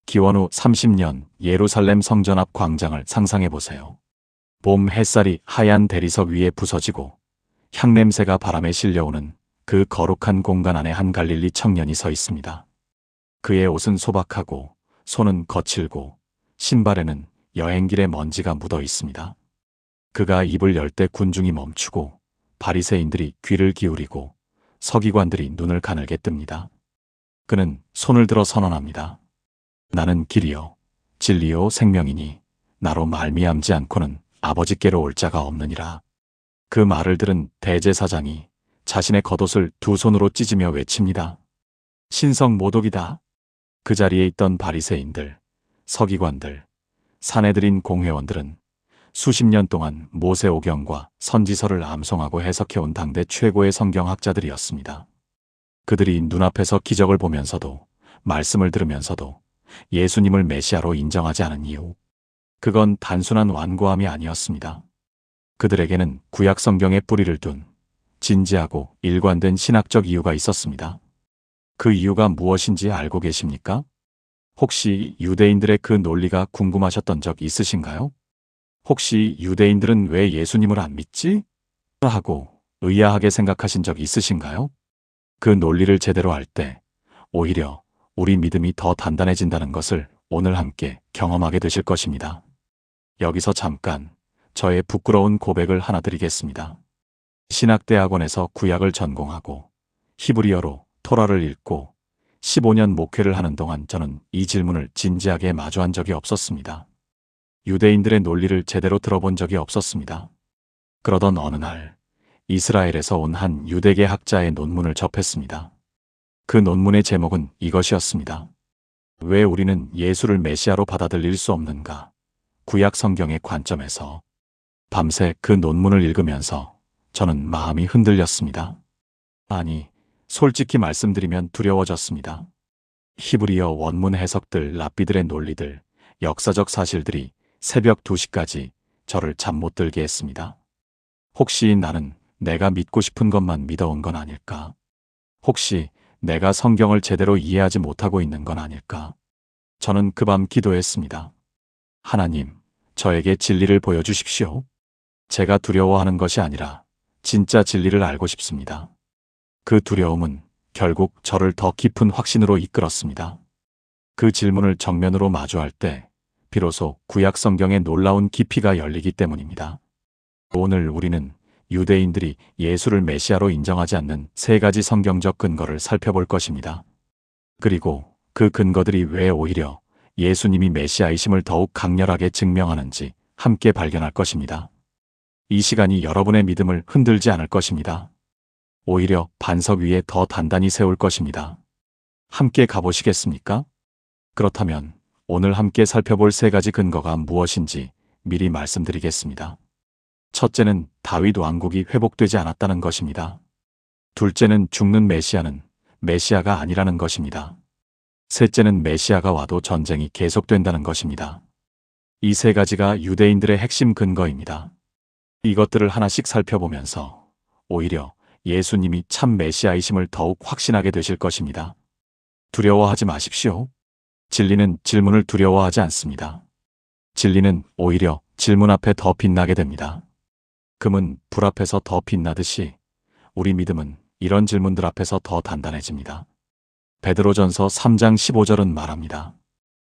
기원 후 30년 예루살렘 성전 앞 광장을 상상해 보세요. 봄 햇살이 하얀 대리석 위에 부서지고 향냄새가 바람에 실려오는 그 거룩한 공간 안에 한 갈릴리 청년이 서 있습니다. 그의 옷은 소박하고 손은 거칠고 신발에는 여행길의 먼지가 묻어 있습니다. 그가 입을 열 때 군중이 멈추고 바리새인들이 귀를 기울이고 서기관들이 눈을 가늘게 뜹니다. 그는 손을 들어 선언합니다. 나는 길이요 진리요 생명이니 나로 말미암지 않고는 아버지께로 올 자가 없느니라. 그 말을 들은 대제사장이 자신의 겉옷을 두 손으로 찢으며 외칩니다. 신성 모독이다. 그 자리에 있던 바리새인들, 서기관들, 사내들인 공회원들은 수십 년 동안 모세오경과 선지서를 암송하고 해석해온 당대 최고의 성경학자들이었습니다. 그들이 눈앞에서 기적을 보면서도 말씀을 들으면서도 예수님을 메시아로 인정하지 않은 이유, 그건 단순한 완고함이 아니었습니다. 그들에게는 구약 성경에 뿌리를 둔 진지하고 일관된 신학적 이유가 있었습니다. 그 이유가 무엇인지 알고 계십니까? 혹시 유대인들의 그 논리가 궁금하셨던 적 있으신가요? 혹시 유대인들은 왜 예수님을 안 믿지? 하고 의아하게 생각하신 적 있으신가요? 그 논리를 제대로 알 때 오히려 우리 믿음이 더 단단해진다는 것을 오늘 함께 경험하게 되실 것입니다. 여기서 잠깐 저의 부끄러운 고백을 하나 드리겠습니다. 신학대학원에서 구약을 전공하고 히브리어로 토라를 읽고 15년 목회를 하는 동안 저는 이 질문을 진지하게 마주한 적이 없었습니다. 유대인들의 논리를 제대로 들어본 적이 없었습니다. 그러던 어느 날 이스라엘에서 온 한 유대계 학자의 논문을 접했습니다. 그 논문의 제목은 이것이었습니다. 왜 우리는 예수를 메시아로 받아들일 수 없는가? 구약 성경의 관점에서. 밤새 그 논문을 읽으면서 저는 마음이 흔들렸습니다. 아니, 솔직히 말씀드리면 두려워졌습니다. 히브리어 원문 해석들, 랍비들의 논리들, 역사적 사실들이 새벽 2시까지 저를 잠 못 들게 했습니다. 혹시 나는 내가 믿고 싶은 것만 믿어온 건 아닐까? 혹시 내가 성경을 제대로 이해하지 못하고 있는 건 아닐까? 저는 그 밤 기도했습니다. 하나님, 저에게 진리를 보여주십시오. 제가 두려워하는 것이 아니라 진짜 진리를 알고 싶습니다. 그 두려움은 결국 저를 더 깊은 확신으로 이끌었습니다. 그 질문을 정면으로 마주할 때 비로소 구약 성경의 놀라운 깊이가 열리기 때문입니다. 오늘 우리는 유대인들이 예수를 메시아로 인정하지 않는 3가지 성경적 근거를 살펴볼 것입니다. 그리고 그 근거들이 왜 오히려 예수님이 메시아이심을 더욱 강렬하게 증명하는지 함께 발견할 것입니다. 이 시간이 여러분의 믿음을 흔들지 않을 것입니다. 오히려 반석 위에 더 단단히 세울 것입니다. 함께 가보시겠습니까? 그렇다면 오늘 함께 살펴볼 3가지 근거가 무엇인지 미리 말씀드리겠습니다. 첫째는 다윗 왕국이 회복되지 않았다는 것입니다. 둘째는 죽는 메시아는 메시아가 아니라는 것입니다. 셋째는 메시아가 와도 전쟁이 계속된다는 것입니다. 이 3가지가 유대인들의 핵심 근거입니다. 이것들을 하나씩 살펴보면서 오히려 예수님이 참 메시아이심을 더욱 확신하게 되실 것입니다. 두려워하지 마십시오. 진리는 질문을 두려워하지 않습니다. 진리는 오히려 질문 앞에 더 빛나게 됩니다. 금은 불 앞에서 더 빛나듯이 우리 믿음은 이런 질문들 앞에서 더 단단해집니다. 베드로전서 3장 15절은 말합니다.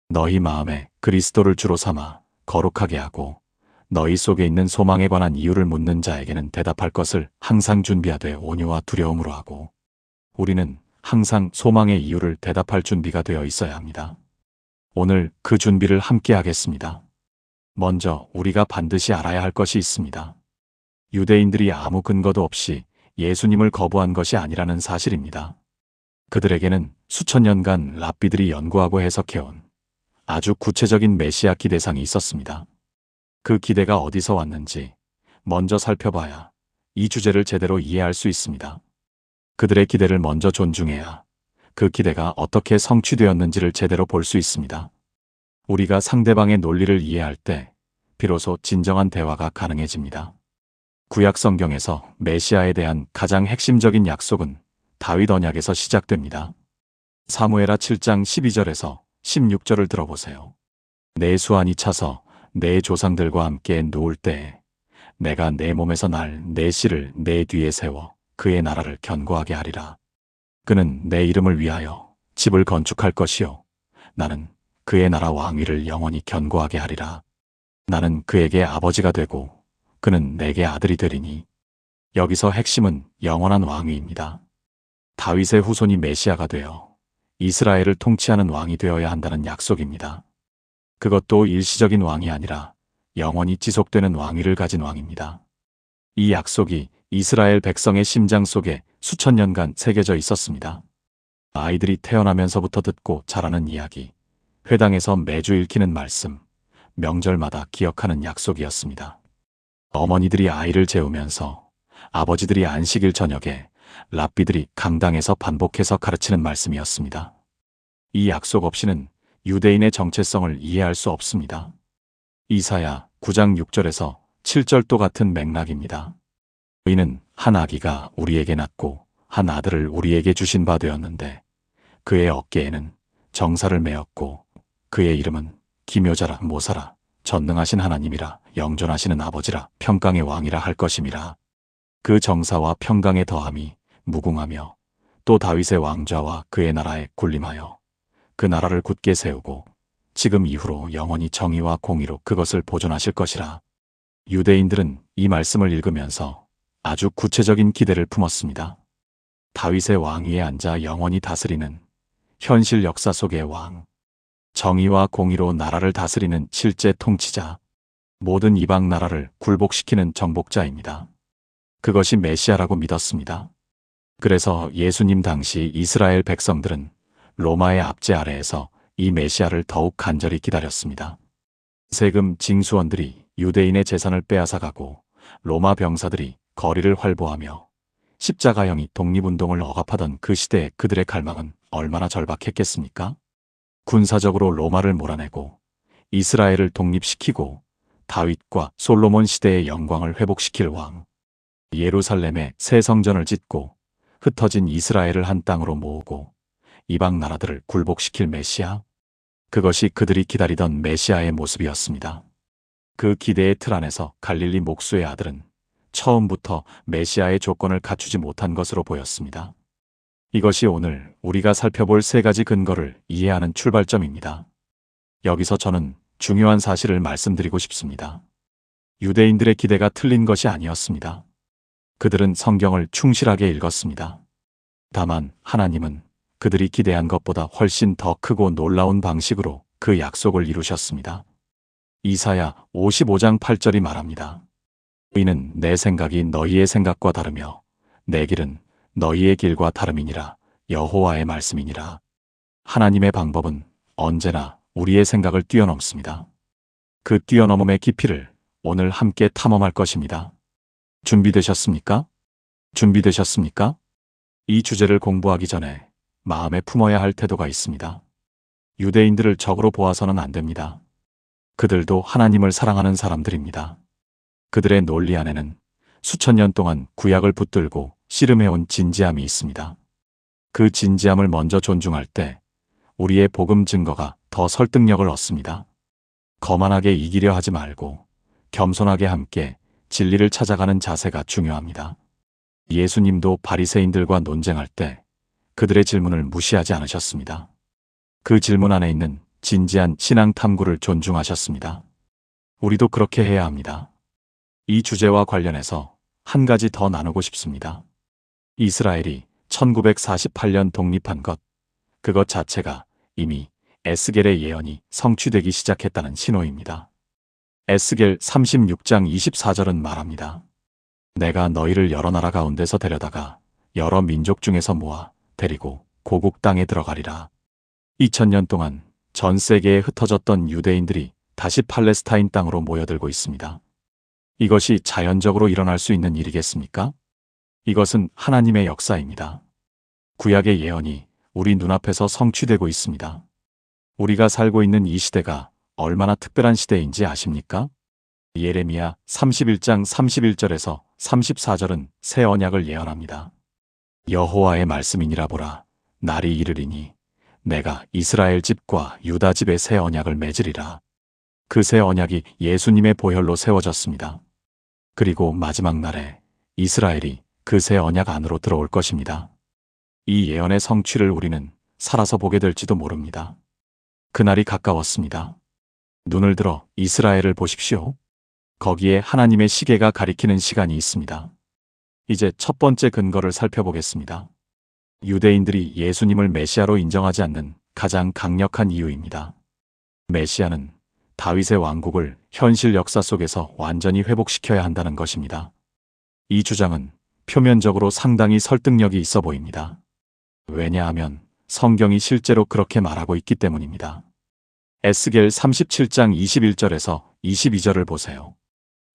너희 마음에 그리스도를 주로 삼아 거룩하게 하고 너희 속에 있는 소망에 관한 이유를 묻는 자에게는 대답할 것을 항상 준비하되 온유와 두려움으로 하고. 우리는 항상 소망의 이유를 대답할 준비가 되어 있어야 합니다. 오늘 그 준비를 함께 하겠습니다. 먼저 우리가 반드시 알아야 할 것이 있습니다. 유대인들이 아무 근거도 없이 예수님을 거부한 것이 아니라는 사실입니다. 그들에게는 수천 년간 랍비들이 연구하고 해석해온 아주 구체적인 메시아 기대상이 있었습니다. 그 기대가 어디서 왔는지 먼저 살펴봐야 이 주제를 제대로 이해할 수 있습니다. 그들의 기대를 먼저 존중해야 그 기대가 어떻게 성취되었는지를 제대로 볼 수 있습니다. 우리가 상대방의 논리를 이해할 때 비로소 진정한 대화가 가능해집니다. 구약 성경에서 메시아에 대한 가장 핵심적인 약속은 다윗 언약에서 시작됩니다. 사무엘하 7장 12절에서 16절을 들어보세요. 내 수완이 차서 내 조상들과 함께 누울 때에 내가 내 몸에서 날 내 씨를 내 뒤에 세워 그의 나라를 견고하게 하리라. 그는 내 이름을 위하여 집을 건축할 것이요 나는 그의 나라 왕위를 영원히 견고하게 하리라. 나는 그에게 아버지가 되고 그는 내게 아들이 되리니. 여기서 핵심은 영원한 왕위입니다. 다윗의 후손이 메시아가 되어 이스라엘을 통치하는 왕이 되어야 한다는 약속입니다. 그것도 일시적인 왕이 아니라 영원히 지속되는 왕위를 가진 왕입니다. 이 약속이 이스라엘 백성의 심장 속에 수천 년간 새겨져 있었습니다. 아이들이 태어나면서부터 듣고 자라는 이야기, 회당에서 매주 읽히는 말씀, 명절마다 기억하는 약속이었습니다. 어머니들이 아이를 재우면서 아버지들이 안식일 저녁에 랍비들이 강당에서 반복해서 가르치는 말씀이었습니다. 이 약속 없이는 유대인의 정체성을 이해할 수 없습니다. 이사야 9장 6절에서 7절도 같은 맥락입니다. 이는 한 아기가 우리에게 낳고 한 아들을 우리에게 주신 바 되었는데 그의 어깨에는 정사를 메었고 그의 이름은 기묘자라 모사라 전능하신 하나님이라 영존하시는 아버지라 평강의 왕이라 할 것임이라. 그 정사와 평강의 더함이 무궁하며 또 다윗의 왕좌와 그의 나라에 군림하여 그 나라를 굳게 세우고 지금 이후로 영원히 정의와 공의로 그것을 보존하실 것이라. 유대인들은 이 말씀을 읽으면서 아주 구체적인 기대를 품었습니다. 다윗의 왕위에 앉아 영원히 다스리는 현실 역사 속의 왕, 정의와 공의로 나라를 다스리는 실제 통치자, 모든 이방 나라를 굴복시키는 정복자입니다. 그것이 메시아라고 믿었습니다. 그래서 예수님 당시 이스라엘 백성들은 로마의 압제 아래에서 이 메시아를 더욱 간절히 기다렸습니다. 세금 징수원들이 유대인의 재산을 빼앗아가고 로마 병사들이 거리를 활보하며 십자가형이 독립운동을 억압하던 그 시대에 그들의 갈망은 얼마나 절박했겠습니까? 군사적으로 로마를 몰아내고 이스라엘을 독립시키고 다윗과 솔로몬 시대의 영광을 회복시킬 왕, 예루살렘에 새 성전을 짓고 흩어진 이스라엘을 한 땅으로 모으고 이방 나라들을 굴복시킬 메시아, 그것이 그들이 기다리던 메시아의 모습이었습니다. 그 기대의 틀 안에서 갈릴리 목수의 아들은 처음부터 메시아의 조건을 갖추지 못한 것으로 보였습니다. 이것이 오늘 우리가 살펴볼 세 가지 근거를 이해하는 출발점입니다. 여기서 저는 중요한 사실을 말씀드리고 싶습니다. 유대인들의 기대가 틀린 것이 아니었습니다. 그들은 성경을 충실하게 읽었습니다. 다만 하나님은 그들이 기대한 것보다 훨씬 더 크고 놀라운 방식으로 그 약속을 이루셨습니다. 이사야 55장 8절이 말합니다. 이는 내 생각이 너희의 생각과 다르며 내 길은 너희의 길과 다름이니라. 여호와의 말씀이니라. 하나님의 방법은 언제나 우리의 생각을 뛰어넘습니다. 그 뛰어넘음의 깊이를 오늘 함께 탐험할 것입니다. 준비되셨습니까? 준비되셨습니까? 이 주제를 공부하기 전에 마음에 품어야 할 태도가 있습니다. 유대인들을 적으로 보아서는 안 됩니다. 그들도 하나님을 사랑하는 사람들입니다. 그들의 논리 안에는 수천 년 동안 구약을 붙들고 씨름해온 진지함이 있습니다. 그 진지함을 먼저 존중할 때 우리의 복음 증거가 더 설득력을 얻습니다. 거만하게 이기려 하지 말고 겸손하게 함께 진리를 찾아가는 자세가 중요합니다. 예수님도 바리새인들과 논쟁할 때 그들의 질문을 무시하지 않으셨습니다. 그 질문 안에 있는 진지한 신앙 탐구를 존중하셨습니다. 우리도 그렇게 해야 합니다. 이 주제와 관련해서 한 가지 더 나누고 싶습니다. 이스라엘이 1948년 독립한 것, 그것 자체가 이미 에스겔의 예언이 성취되기 시작했다는 신호입니다. 에스겔 36장 24절은 말합니다. 내가 너희를 여러 나라 가운데서 데려다가 여러 민족 중에서 모아 데리고 고국 땅에 들어가리라. 2000년 동안 전 세계에 흩어졌던 유대인들이 다시 팔레스타인 땅으로 모여들고 있습니다. 이것이 자연적으로 일어날 수 있는 일이겠습니까? 이것은 하나님의 역사입니다. 구약의 예언이 우리 눈앞에서 성취되고 있습니다. 우리가 살고 있는 이 시대가 얼마나 특별한 시대인지 아십니까? 예레미야 31장 31절에서 34절은 새 언약을 예언합니다. 여호와의 말씀이니라 보라. 날이 이르리니 내가 이스라엘 집과 유다 집의 새 언약을 맺으리라. 그 새 언약이 예수님의 보혈로 세워졌습니다. 그리고 마지막 날에 이스라엘이 그 새 언약 안으로 들어올 것입니다. 이 예언의 성취를 우리는 살아서 보게 될지도 모릅니다. 그날이 가까웠습니다. 눈을 들어 이스라엘을 보십시오. 거기에 하나님의 시계가 가리키는 시간이 있습니다. 이제 첫 번째 근거를 살펴보겠습니다. 유대인들이 예수님을 메시아로 인정하지 않는 가장 강력한 이유입니다. 메시아는 다윗의 왕국을 현실 역사 속에서 완전히 회복시켜야 한다는 것입니다. 이 주장은 표면적으로 상당히 설득력이 있어 보입니다. 왜냐하면 성경이 실제로 그렇게 말하고 있기 때문입니다. 에스겔 37장 21절에서 22절을 보세요.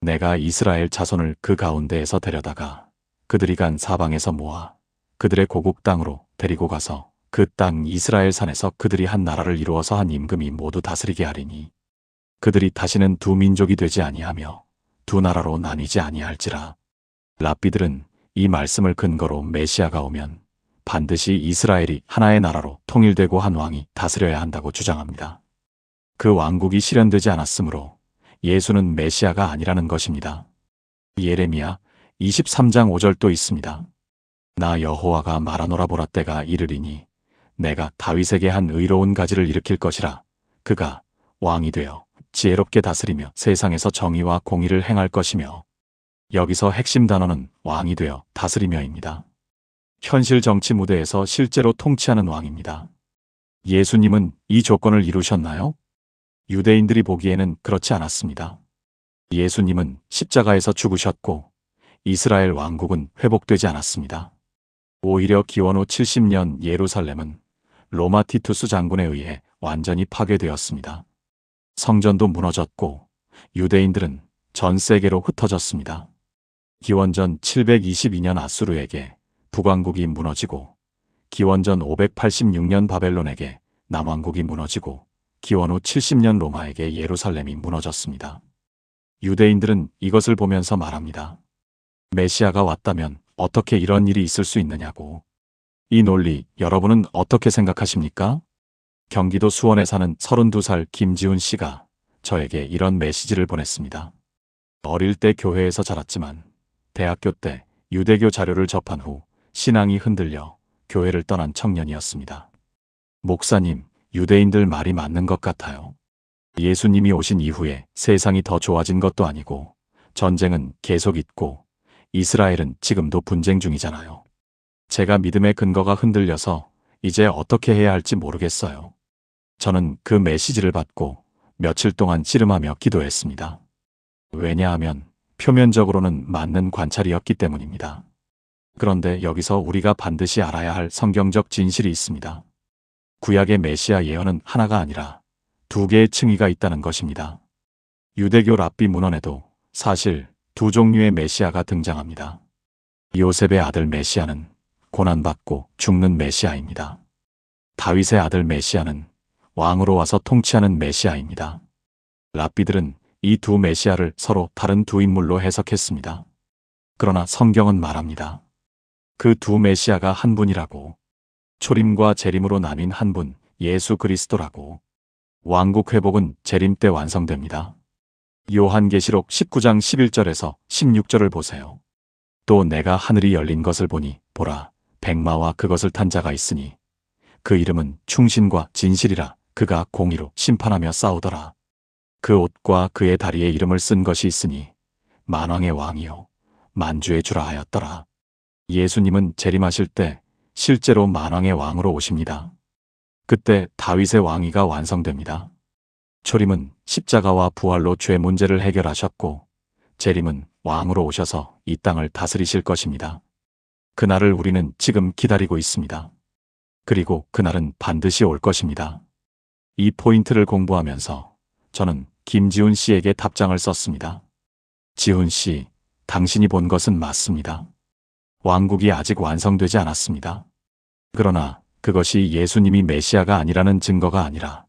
내가 이스라엘 자손을 그 가운데에서 데려다가 그들이 간 사방에서 모아 그들의 고국 땅으로 데리고 가서 그 땅 이스라엘 산에서 그들이 한 나라를 이루어서 한 임금이 모두 다스리게 하리니 그들이 다시는 두 민족이 되지 아니하며 두 나라로 나뉘지 아니할지라. 랍비들은 이 말씀을 근거로 메시아가 오면 반드시 이스라엘이 하나의 나라로 통일되고 한 왕이 다스려야 한다고 주장합니다. 그 왕국이 실현되지 않았으므로 예수는 메시아가 아니라는 것입니다. 예레미야 23장 5절도 있습니다. 나 여호와가 말하노라 보라 때가 이르리니 내가 다윗에게 한 의로운 가지를 일으킬 것이라. 그가 왕이 되어 지혜롭게 다스리며 세상에서 정의와 공의를 행할 것이며. 여기서 핵심 단어는 왕이 되어 다스리며입니다. 현실 정치 무대에서 실제로 통치하는 왕입니다. 예수님은 이 조건을 이루셨나요? 유대인들이 보기에는 그렇지 않았습니다. 예수님은 십자가에서 죽으셨고 이스라엘 왕국은 회복되지 않았습니다. 오히려 기원 후 70년 예루살렘은 로마 티투스 장군에 의해 완전히 파괴되었습니다. 성전도 무너졌고 유대인들은 전 세계로 흩어졌습니다. 기원전 722년 아수르에게 북왕국이 무너지고 기원전 586년 바벨론에게 남왕국이 무너지고 기원 후 70년 로마에게 예루살렘이 무너졌습니다. 유대인들은 이것을 보면서 말합니다. 메시아가 왔다면 어떻게 이런 일이 있을 수 있느냐고. 이 논리 여러분은 어떻게 생각하십니까? 경기도 수원에 사는 32살 김지훈 씨가 저에게 이런 메시지를 보냈습니다. 어릴 때 교회에서 자랐지만 대학교 때 유대교 자료를 접한 후 신앙이 흔들려 교회를 떠난 청년이었습니다. 목사님, 유대인들 말이 맞는 것 같아요. 예수님이 오신 이후에 세상이 더 좋아진 것도 아니고 전쟁은 계속 있고 이스라엘은 지금도 분쟁 중이잖아요. 제가 믿음의 근거가 흔들려서 이제 어떻게 해야 할지 모르겠어요. 저는 그 메시지를 받고 며칠 동안 씨름하며 기도했습니다. 왜냐하면 표면적으로는 맞는 관찰이었기 때문입니다. 그런데 여기서 우리가 반드시 알아야 할 성경적 진실이 있습니다. 구약의 메시아 예언은 하나가 아니라 두 개의 층위가 있다는 것입니다. 유대교 랍비 문헌에도 사실 두 종류의 메시아가 등장합니다. 요셉의 아들 메시아는 고난받고 죽는 메시아입니다. 다윗의 아들 메시아는 왕으로 와서 통치하는 메시아입니다. 랍비들은 이 두 메시아를 서로 다른 두 인물로 해석했습니다. 그러나 성경은 말합니다. 그 두 메시아가 한 분이라고. 초림과 재림으로 나뉜 한 분, 예수 그리스도라고. 왕국 회복은 재림 때 완성됩니다. 요한계시록 19장 11절에서 16절을 보세요. 또 내가 하늘이 열린 것을 보니 보라, 백마와 그것을 탄 자가 있으니 그 이름은 충신과 진실이라. 그가 공의로 심판하며 싸우더라. 그 옷과 그의 다리에 이름을 쓴 것이 있으니 만왕의 왕이요 만주의 주라 하였더라. 예수님은 재림하실 때 실제로 만왕의 왕으로 오십니다. 그때 다윗의 왕위가 완성됩니다. 초림은 십자가와 부활로 죄 문제를 해결하셨고 재림은 왕으로 오셔서 이 땅을 다스리실 것입니다. 그날을 우리는 지금 기다리고 있습니다. 그리고 그날은 반드시 올 것입니다. 이 포인트를 공부하면서 저는 김지훈 씨에게 답장을 썼습니다. 지훈 씨, 당신이 본 것은 맞습니다. 왕국이 아직 완성되지 않았습니다. 그러나 그것이 예수님이 메시아가 아니라는 증거가 아니라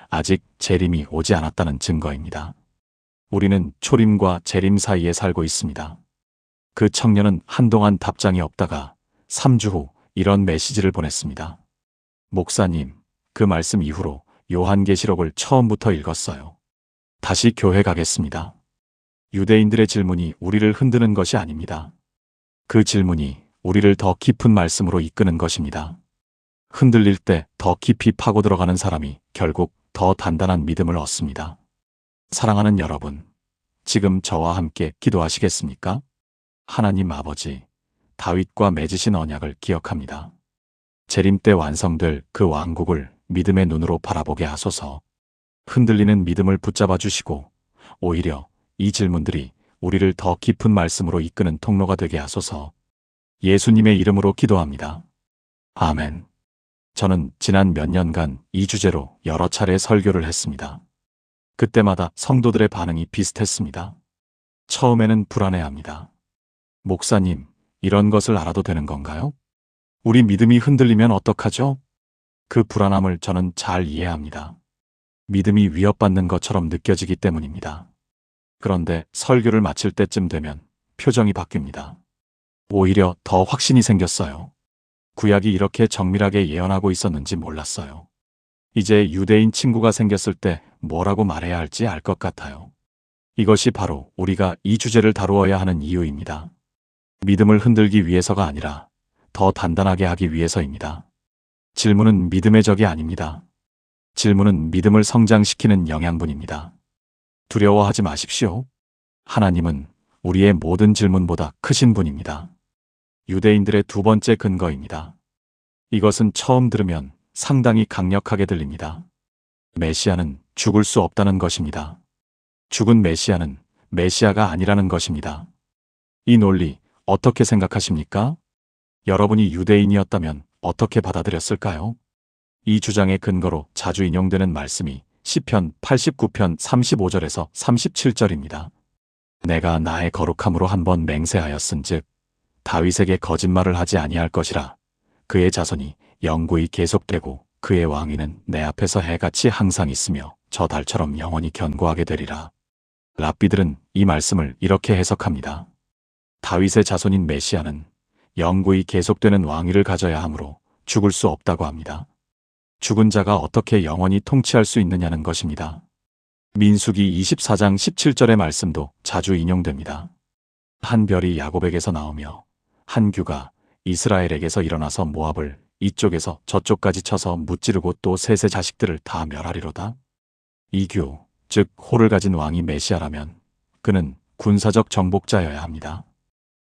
아직 재림이 오지 않았다는 증거입니다. 우리는 초림과 재림 사이에 살고 있습니다. 그 청년은 한동안 답장이 없다가 3주 후 이런 메시지를 보냈습니다. 목사님, 그 말씀 이후로 요한계시록을 처음부터 읽었어요. 다시 교회 가겠습니다. 유대인들의 질문이 우리를 흔드는 것이 아닙니다. 그 질문이 우리를 더 깊은 말씀으로 이끄는 것입니다. 흔들릴 때 더 깊이 파고 들어가는 사람이 결국 더 단단한 믿음을 얻습니다. 사랑하는 여러분, 지금 저와 함께 기도하시겠습니까? 하나님 아버지, 다윗과 맺으신 언약을 기억합니다. 재림 때 완성될 그 왕국을 믿음의 눈으로 바라보게 하소서. 흔들리는 믿음을 붙잡아 주시고 오히려 이 질문들이 우리를 더 깊은 말씀으로 이끄는 통로가 되게 하소서. 예수님의 이름으로 기도합니다. 아멘. 저는 지난 몇 년간 이 주제로 여러 차례 설교를 했습니다. 그때마다 성도들의 반응이 비슷했습니다. 처음에는 불안해합니다. 목사님, 이런 것을 알아도 되는 건가요? 우리 믿음이 흔들리면 어떡하죠? 그 불안함을 저는 잘 이해합니다. 믿음이 위협받는 것처럼 느껴지기 때문입니다. 그런데 설교를 마칠 때쯤 되면 표정이 바뀝니다. 오히려 더 확신이 생겼어요. 구약이 이렇게 정밀하게 예언하고 있었는지 몰랐어요. 이제 유대인 친구가 생겼을 때 뭐라고 말해야 할지 알 것 같아요. 이것이 바로 우리가 이 주제를 다루어야 하는 이유입니다. 믿음을 흔들기 위해서가 아니라 더 단단하게 하기 위해서입니다. 질문은 믿음의 적이 아닙니다. 질문은 믿음을 성장시키는 영양분입니다. 두려워하지 마십시오. 하나님은 우리의 모든 질문보다 크신 분입니다. 유대인들의 두 번째 근거입니다. 이것은 처음 들으면 상당히 강력하게 들립니다. 메시아는 죽을 수 없다는 것입니다. 죽은 메시아는 메시아가 아니라는 것입니다. 이 논리 어떻게 생각하십니까? 여러분이 유대인이었다면 어떻게 받아들였을까요? 이 주장의 근거로 자주 인용되는 말씀이 시편 89편 35절에서 37절입니다. 내가 나의 거룩함으로 한번 맹세하였은즉 다윗에게 거짓말을 하지 아니할 것이라. 그의 자손이 영구히 계속되고 그의 왕위는 내 앞에서 해같이 항상 있으며 저 달처럼 영원히 견고하게 되리라. 랍비들은 이 말씀을 이렇게 해석합니다. 다윗의 자손인 메시아는 영구히 계속되는 왕위를 가져야 하므로 죽을 수 없다고 합니다. 죽은 자가 어떻게 영원히 통치할 수 있느냐는 것입니다. 민수기 24장 17절의 말씀도 자주 인용됩니다. 한 별이 야곱에게서 나오며 한 규가 이스라엘에게서 일어나서 모압을 이쪽에서 저쪽까지 쳐서 무찌르고 또 셋의 자식들을 다 멸하리로다. 이 규, 즉 호를 가진 왕이 메시아라면 그는 군사적 정복자여야 합니다.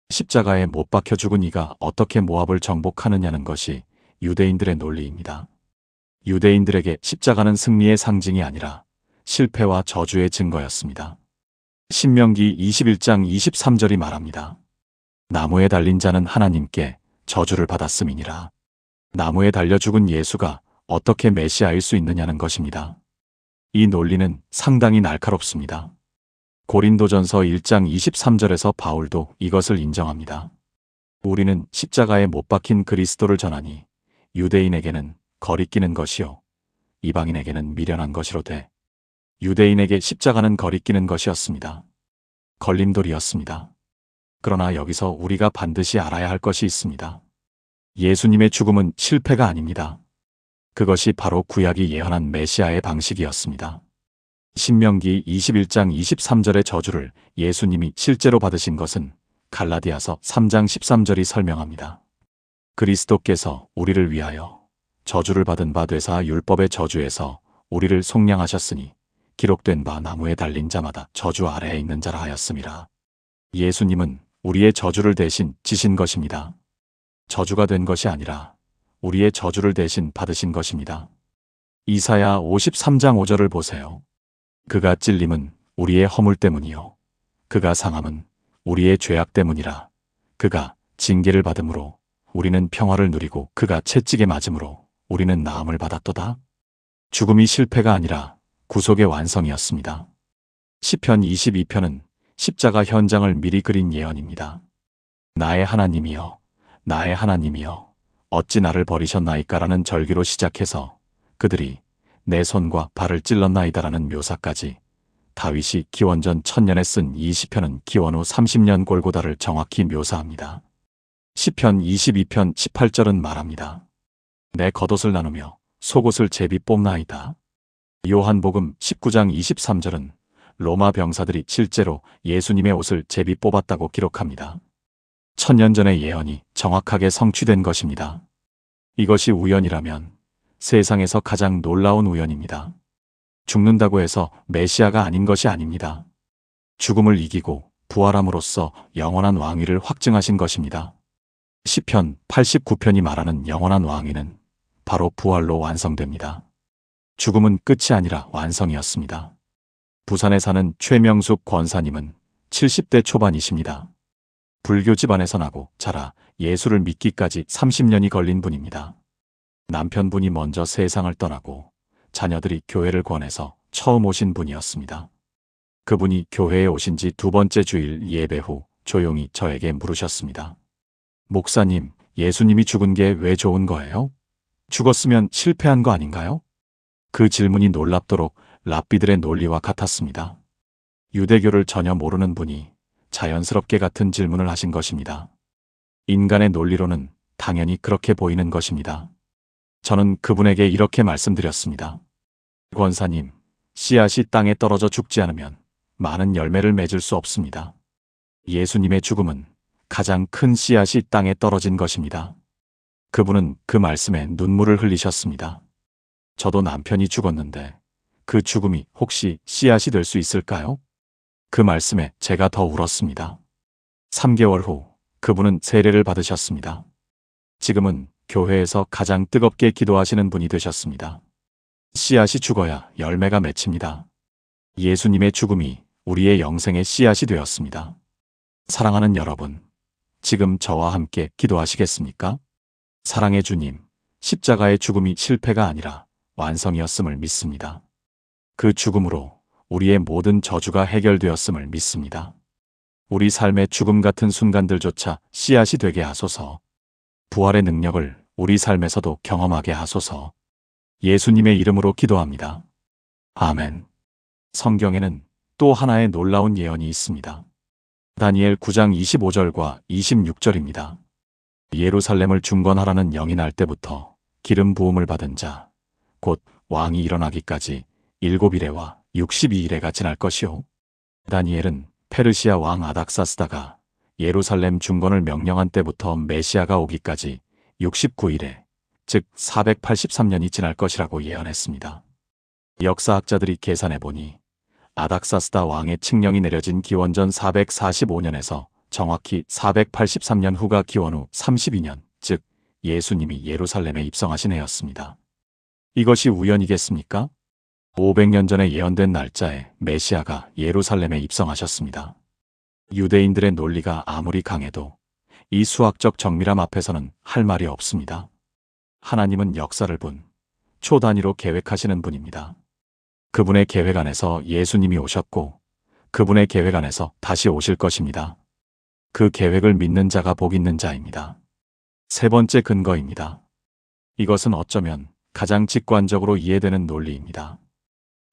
십자가에 못 박혀 죽은 이가 어떻게 모압을 정복하느냐는 것이 유대인들의 논리입니다. 유대인들에게 십자가는 승리의 상징이 아니라 실패와 저주의 증거였습니다. 신명기 21장 23절이 말합니다. 나무에 달린 자는 하나님께 저주를 받았음이니라. 나무에 달려 죽은 예수가 어떻게 메시아일 수 있느냐는 것입니다. 이 논리는 상당히 날카롭습니다. 고린도전서 1장 23절에서 바울도 이것을 인정합니다. 우리는 십자가에 못 박힌 그리스도를 전하니 유대인에게는 거리끼는 것이요 이방인에게는 미련한 것이로되 유대인에게 십자가는 거리끼는 것이었습니다. 걸림돌이었습니다. 그러나 여기서 우리가 반드시 알아야 할 것이 있습니다. 예수님의 죽음은 실패가 아닙니다. 그것이 바로 구약이 예언한 메시아의 방식이었습니다. 신명기 21장 23절의 저주를 예수님이 실제로 받으신 것은 갈라디아서 3장 13절이 설명합니다. 그리스도께서 우리를 위하여 저주를 받은 바 되사 율법의 저주에서 우리를 속량하셨으니 기록된 바 나무에 달린 자마다 저주 아래에 있는 자라 하였음이라. 예수님은 우리의 저주를 대신 지신 것입니다. 저주가 된 것이 아니라 우리의 저주를 대신 받으신 것입니다. 이사야 53장 5절을 보세요. 그가 찔림은 우리의 허물 때문이요 그가 상함은 우리의 죄악 때문이라. 그가 징계를 받음으로 우리는 평화를 누리고 그가 채찍에 맞음으로 우리는 나음을 받았도다. 죽음이 실패가 아니라 구속의 완성이었습니다. 시편 22편은 십자가 현장을 미리 그린 예언입니다. 나의 하나님이여, 나의 하나님이여, 어찌 나를 버리셨나이까라는 절기로 시작해서 그들이 내 손과 발을 찔렀나이다라는 묘사까지 다윗이 기원전 1000년에 쓴 이 시편은 기원 후 30년 골고다를 정확히 묘사합니다. 시편 22편 18절은 말합니다. 내 겉옷을 나누며 속옷을 제비 뽑나이다. 요한복음 19장 23절은 로마 병사들이 실제로 예수님의 옷을 제비 뽑았다고 기록합니다. 천년 전의 예언이 정확하게 성취된 것입니다. 이것이 우연이라면 세상에서 가장 놀라운 우연입니다. 죽는다고 해서 메시아가 아닌 것이 아닙니다. 죽음을 이기고 부활함으로써 영원한 왕위를 확증하신 것입니다. 시편 89편이 말하는 영원한 왕위는 바로 부활로 완성됩니다. 죽음은 끝이 아니라 완성이었습니다. 부산에 사는 최명숙 권사님은 70대 초반이십니다. 불교 집안에서 나고 자라 예수를 믿기까지 30년이 걸린 분입니다. 남편분이 먼저 세상을 떠나고 자녀들이 교회를 권해서 처음 오신 분이었습니다. 그분이 교회에 오신 지 2번째 주일 예배 후 조용히 저에게 물으셨습니다. 목사님, 예수님이 죽은 게 왜 좋은 거예요? 죽었으면 실패한 거 아닌가요? 그 질문이 놀랍도록 랍비들의 논리와 같았습니다. 유대교를 전혀 모르는 분이 자연스럽게 같은 질문을 하신 것입니다. 인간의 논리로는 당연히 그렇게 보이는 것입니다. 저는 그분에게 이렇게 말씀드렸습니다. 권사님, 씨앗이 땅에 떨어져 죽지 않으면 많은 열매를 맺을 수 없습니다. 예수님의 죽음은 가장 큰 씨앗이 땅에 떨어진 것입니다. 그분은 그 말씀에 눈물을 흘리셨습니다. 저도 남편이 죽었는데 그 죽음이 혹시 씨앗이 될 수 있을까요? 그 말씀에 제가 더 울었습니다. 3개월 후 그분은 세례를 받으셨습니다. 지금은 교회에서 가장 뜨겁게 기도하시는 분이 되셨습니다. 씨앗이 죽어야 열매가 맺힙니다. 예수님의 죽음이 우리의 영생의 씨앗이 되었습니다. 사랑하는 여러분, 지금 저와 함께 기도하시겠습니까? 사랑의 주님, 십자가의 죽음이 실패가 아니라 완성이었음을 믿습니다. 그 죽음으로 우리의 모든 저주가 해결되었음을 믿습니다. 우리 삶의 죽음 같은 순간들조차 씨앗이 되게 하소서. 부활의 능력을 우리 삶에서도 경험하게 하소서. 예수님의 이름으로 기도합니다. 아멘. 성경에는 또 하나의 놀라운 예언이 있습니다. 다니엘 9장 25절과 26절입니다. 예루살렘을 중건하라는 영이 날 때부터 기름 부음을 받은 자, 곧 왕이 일어나기까지 7일에와 62일에가 지날 것이요. 다니엘은 페르시아 왕 아닥사스다가 예루살렘 중건을 명령한 때부터 메시아가 오기까지 69일에, 즉 483년이 지날 것이라고 예언했습니다. 역사학자들이 계산해보니 아닥사스다 왕의 칙령이 내려진 기원전 445년에서 정확히 483년 후가 기원 후 32년, 즉 예수님이 예루살렘에 입성하신 해였습니다. 이것이 우연이겠습니까? 500년 전에 예언된 날짜에 메시아가 예루살렘에 입성하셨습니다. 유대인들의 논리가 아무리 강해도 이 수학적 정밀함 앞에서는 할 말이 없습니다. 하나님은 역사를 본 초단위로 계획하시는 분입니다. 그분의 계획 안에서 예수님이 오셨고 그분의 계획 안에서 다시 오실 것입니다. 그 계획을 믿는 자가 복 있는 자입니다. 세 번째 근거입니다. 이것은 어쩌면 가장 직관적으로 이해되는 논리입니다.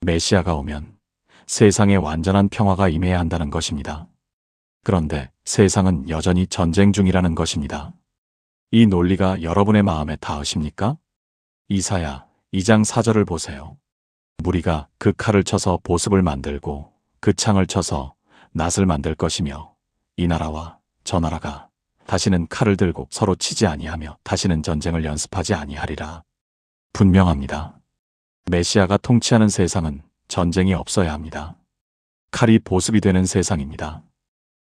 메시아가 오면 세상에 완전한 평화가 임해야 한다는 것입니다. 그런데 세상은 여전히 전쟁 중이라는 것입니다. 이 논리가 여러분의 마음에 닿으십니까? 이사야 2장 4절을 보세요. 무리가 그 칼을 쳐서 보습을 만들고 그 창을 쳐서 낫을 만들 것이며 이 나라와 저 나라가 다시는 칼을 들고 서로 치지 아니하며 다시는 전쟁을 연습하지 아니하리라. 분명합니다. 메시아가 통치하는 세상은 전쟁이 없어야 합니다. 칼이 보습이 되는 세상입니다.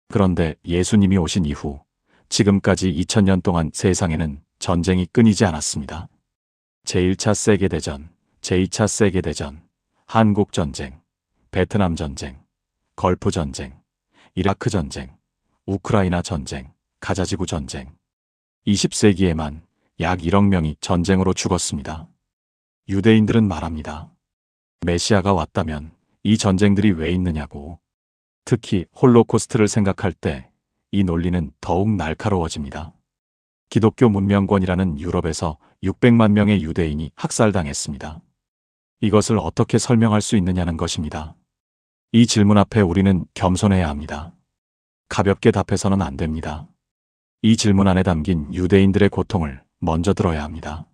그런데 예수님이 오신 이후 지금까지 2000년 동안 세상에는 전쟁이 끊이지 않았습니다. 제1차 세계대전, 제2차 세계대전, 한국전쟁, 베트남 전쟁, 걸프 전쟁, 이라크 전쟁, 우크라이나 전쟁, 가자지구 전쟁. 20세기에만 약 1억 명이 전쟁으로 죽었습니다. 유대인들은 말합니다. 메시아가 왔다면 이 전쟁들이 왜 있느냐고. 특히 홀로코스트를 생각할 때 이 논리는 더욱 날카로워집니다. 기독교 문명권이라는 유럽에서 600만 명의 유대인이 학살당했습니다. 이것을 어떻게 설명할 수 있느냐는 것입니다. 이 질문 앞에 우리는 겸손해야 합니다. 가볍게 답해서는 안 됩니다. 이 질문 안에 담긴 유대인들의 고통을 먼저 들어야 합니다.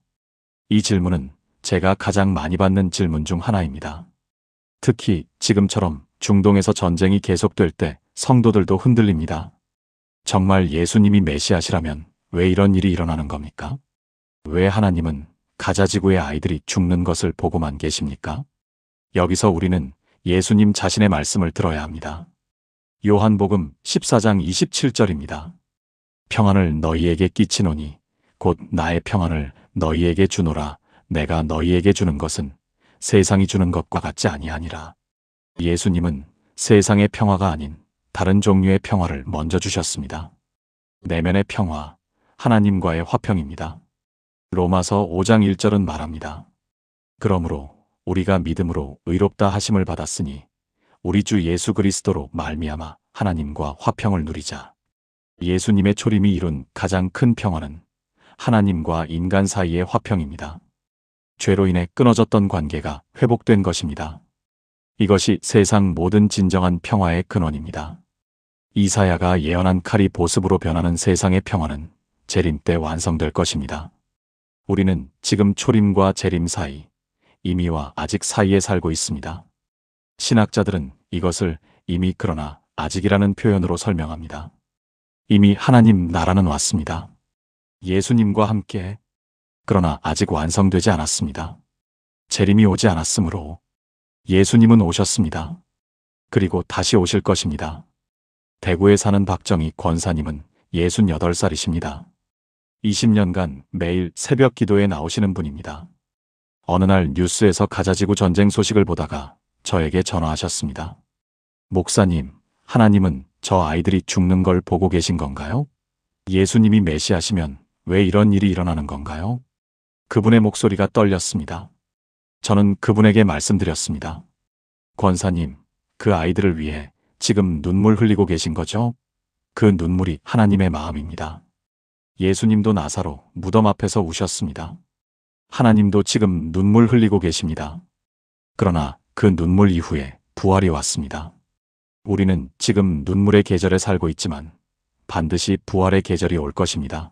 이 질문은 제가 가장 많이 받는 질문 중 하나입니다. 특히 지금처럼 중동에서 전쟁이 계속될 때 성도들도 흔들립니다. 정말 예수님이 메시아시라면 왜 이런 일이 일어나는 겁니까? 왜 하나님은 가자 지구의 아이들이 죽는 것을 보고만 계십니까? 여기서 우리는 예수님 자신의 말씀을 들어야 합니다. 요한복음 14장 27절입니다. 평안을 너희에게 끼치노니 곧 나의 평안을 너희에게 주노라. 내가 너희에게 주는 것은 세상이 주는 것과 같지 아니하니라. 예수님은 세상의 평화가 아닌 다른 종류의 평화를 먼저 주셨습니다. 내면의 평화, 하나님과의 화평입니다. 로마서 5장 1절은 말합니다. 그러므로 우리가 믿음으로 의롭다 하심을 받았으니 우리 주 예수 그리스도로 말미암아 하나님과 화평을 누리자. 예수님의 초림이 이룬 가장 큰 평화는 하나님과 인간 사이의 화평입니다. 죄로 인해 끊어졌던 관계가 회복된 것입니다. 이것이 세상 모든 진정한 평화의 근원입니다. 이사야가 예언한 칼이 보습으로 변하는 세상의 평화는 재림 때 완성될 것입니다. 우리는 지금 초림과 재림 사이, 이미와 아직 사이에 살고 있습니다. 신학자들은 이것을 이미 그러나 아직이라는 표현으로 설명합니다. 이미 하나님 나라는 왔습니다. 예수님과 함께. 그러나 아직 완성되지 않았습니다. 재림이 오지 않았으므로 예수님은 오셨습니다. 그리고 다시 오실 것입니다. 대구에 사는 박정희 권사님은 68살이십니다. 20년간 매일 새벽 기도에 나오시는 분입니다. 어느 날 뉴스에서 가자지구 전쟁 소식을 보다가 저에게 전화하셨습니다. 목사님, 하나님은 저 아이들이 죽는 걸 보고 계신 건가요? 예수님이 메시아시면 왜 이런 일이 일어나는 건가요? 그분의 목소리가 떨렸습니다. 저는 그분에게 말씀드렸습니다. 권사님, 그 아이들을 위해 지금 눈물 흘리고 계신 거죠? 그 눈물이 하나님의 마음입니다. 예수님도 나사로 무덤 앞에서 우셨습니다. 하나님도 지금 눈물 흘리고 계십니다. 그러나 그 눈물 이후에 부활이 왔습니다. 우리는 지금 눈물의 계절에 살고 있지만 반드시 부활의 계절이 올 것입니다.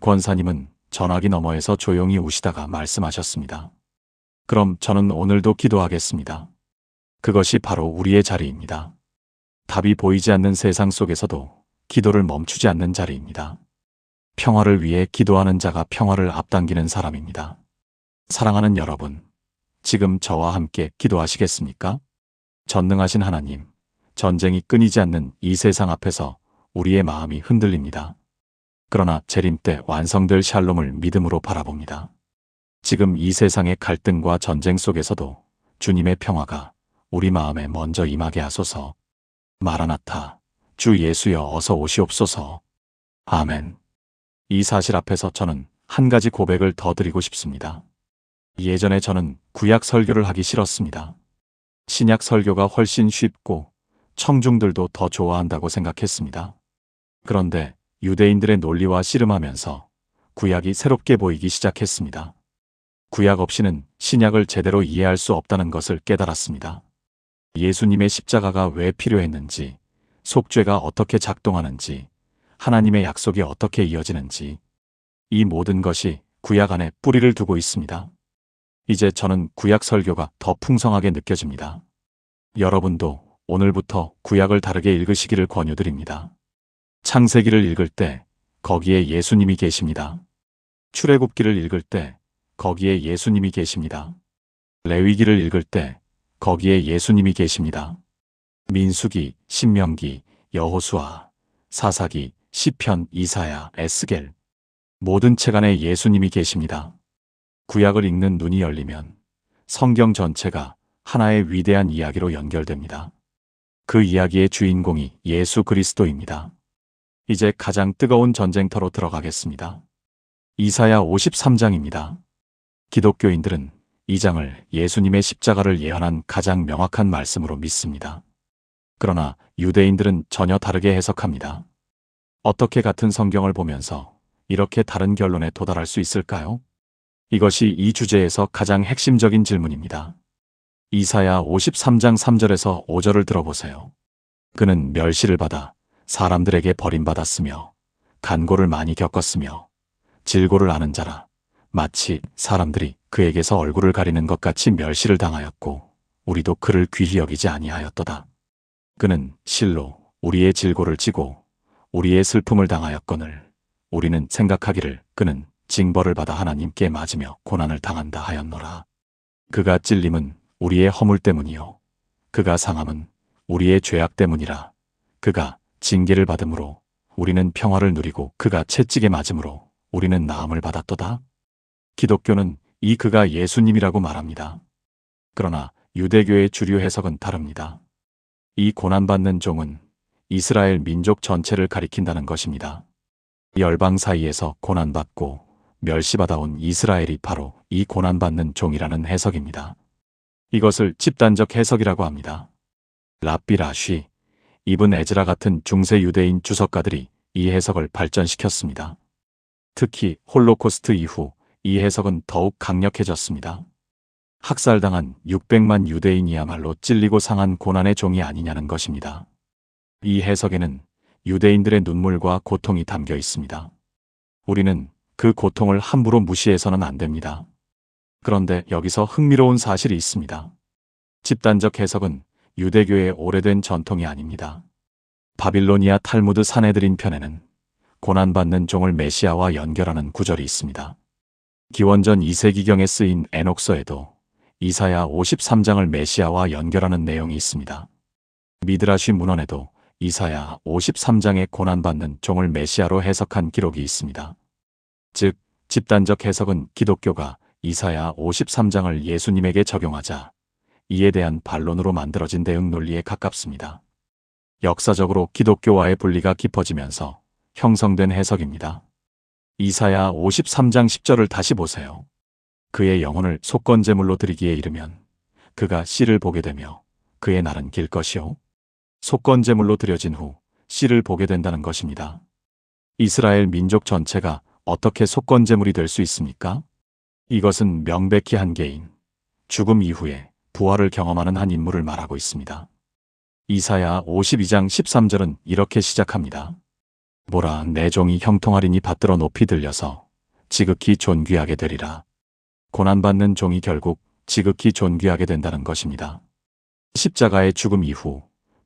권사님은 전화기 너머에서 조용히 우시다가 말씀하셨습니다. 그럼 저는 오늘도 기도하겠습니다. 그것이 바로 우리의 자리입니다. 답이 보이지 않는 세상 속에서도 기도를 멈추지 않는 자리입니다. 평화를 위해 기도하는 자가 평화를 앞당기는 사람입니다. 사랑하는 여러분, 지금 저와 함께 기도하시겠습니까? 전능하신 하나님, 전쟁이 끊이지 않는 이 세상 앞에서 우리의 마음이 흔들립니다. 그러나 재림 때 완성될 샬롬을 믿음으로 바라봅니다. 지금 이 세상의 갈등과 전쟁 속에서도 주님의 평화가 우리 마음에 먼저 임하게 하소서. 마라나타, 주 예수여 어서 오시옵소서. 아멘. 이 사실 앞에서 저는 한 가지 고백을 더 드리고 싶습니다. 예전에 저는 구약 설교를 하기 싫었습니다. 신약 설교가 훨씬 쉽고 청중들도 더 좋아한다고 생각했습니다. 그런데 유대인들의 논리와 씨름하면서 구약이 새롭게 보이기 시작했습니다. 구약 없이는 신약을 제대로 이해할 수 없다는 것을 깨달았습니다. 예수님의 십자가가 왜 필요했는지, 속죄가 어떻게 작동하는지, 하나님의 약속이 어떻게 이어지는지, 이 모든 것이 구약 안에 뿌리를 두고 있습니다. 이제 저는 구약 설교가 더 풍성하게 느껴집니다. 여러분도 오늘부터 구약을 다르게 읽으시기를 권유드립니다. 창세기를 읽을 때 거기에 예수님이 계십니다. 출애굽기를 읽을 때 거기에 예수님이 계십니다. 레위기를 읽을 때 거기에 예수님이 계십니다. 민수기, 신명기, 여호수아, 사사기, 시편, 이사야, 에스겔 모든 책 안에 예수님이 계십니다. 구약을 읽는 눈이 열리면 성경 전체가 하나의 위대한 이야기로 연결됩니다. 그 이야기의 주인공이 예수 그리스도입니다. 이제 가장 뜨거운 전쟁터로 들어가겠습니다. 이사야 53장입니다. 기독교인들은 이 장을 예수님의 십자가를 예언한 가장 명확한 말씀으로 믿습니다. 그러나 유대인들은 전혀 다르게 해석합니다. 어떻게 같은 성경을 보면서 이렇게 다른 결론에 도달할 수 있을까요? 이것이 이 주제에서 가장 핵심적인 질문입니다. 이사야 53장 3절에서 5절을 들어보세요. 그는 멸시를 받아 사람들에게 버림받았으며 간고를 많이 겪었으며 질고를 아는 자라 마치 사람들이 그에게서 얼굴을 가리는 것 같이 멸시를 당하였고 우리도 그를 귀히 여기지 아니하였도다. 그는 실로 우리의 질고를 지고 우리의 슬픔을 당하였거늘 우리는 생각하기를 그는 징벌을 받아 하나님께 맞으며 고난을 당한다 하였노라. 그가 찔림은 우리의 허물 때문이요 그가 상함은 우리의 죄악 때문이라. 그가 징계를 받음으로 우리는 평화를 누리고 그가 채찍에 맞음으로 우리는 나음을 받았도다. 기독교는 이 그가 예수님이라고 말합니다. 그러나 유대교의 주류 해석은 다릅니다. 이 고난받는 종은 이스라엘 민족 전체를 가리킨다는 것입니다. 열방 사이에서 고난받고 멸시받아온 이스라엘이 바로 이 고난받는 종이라는 해석입니다. 이것을 집단적 해석이라고 합니다. 랍비 라쉬, 이븐 에즈라 같은 중세 유대인 주석가들이 이 해석을 발전시켰습니다. 특히 홀로코스트 이후 이 해석은 더욱 강력해졌습니다. 학살당한 600만 유대인이야말로 찔리고 상한 고난의 종이 아니냐는 것입니다. 이 해석에는 유대인들의 눈물과 고통이 담겨 있습니다. 우리는 그 고통을 함부로 무시해서는 안 됩니다. 그런데 여기서 흥미로운 사실이 있습니다. 집단적 해석은 유대교의 오래된 전통이 아닙니다. 바빌로니아 탈무드 산헤드린 편에는 고난받는 종을 메시아와 연결하는 구절이 있습니다. 기원전 2세기경에 쓰인 에녹서에도 이사야 53장을 메시아와 연결하는 내용이 있습니다. 미드라쉬 문헌에도 이사야 53장의 고난받는 종을 메시아로 해석한 기록이 있습니다. 즉, 집단적 해석은 기독교가 이사야 53장을 예수님에게 적용하자 이에 대한 반론으로 만들어진 대응 논리에 가깝습니다. 역사적으로 기독교와의 분리가 깊어지면서 형성된 해석입니다. 이사야 53장 10절을 다시 보세요. 그의 영혼을 속건제물로 드리기에 이르면 그가 씨를 보게 되며 그의 날은 길 것이요. 속건제물로 드려진 후 씨를 보게 된다는 것입니다. 이스라엘 민족 전체가 어떻게 속건제물이 될 수 있습니까? 이것은 명백히 한 개인, 죽음 이후에 부활을 경험하는 한 인물을 말하고 있습니다. 이사야 52장 13절은 이렇게 시작합니다. 보라, 내 종이 형통하리니 받들어 높이 들려서 지극히 존귀하게 되리라. 고난받는 종이 결국 지극히 존귀하게 된다는 것입니다. 십자가의 죽음 이후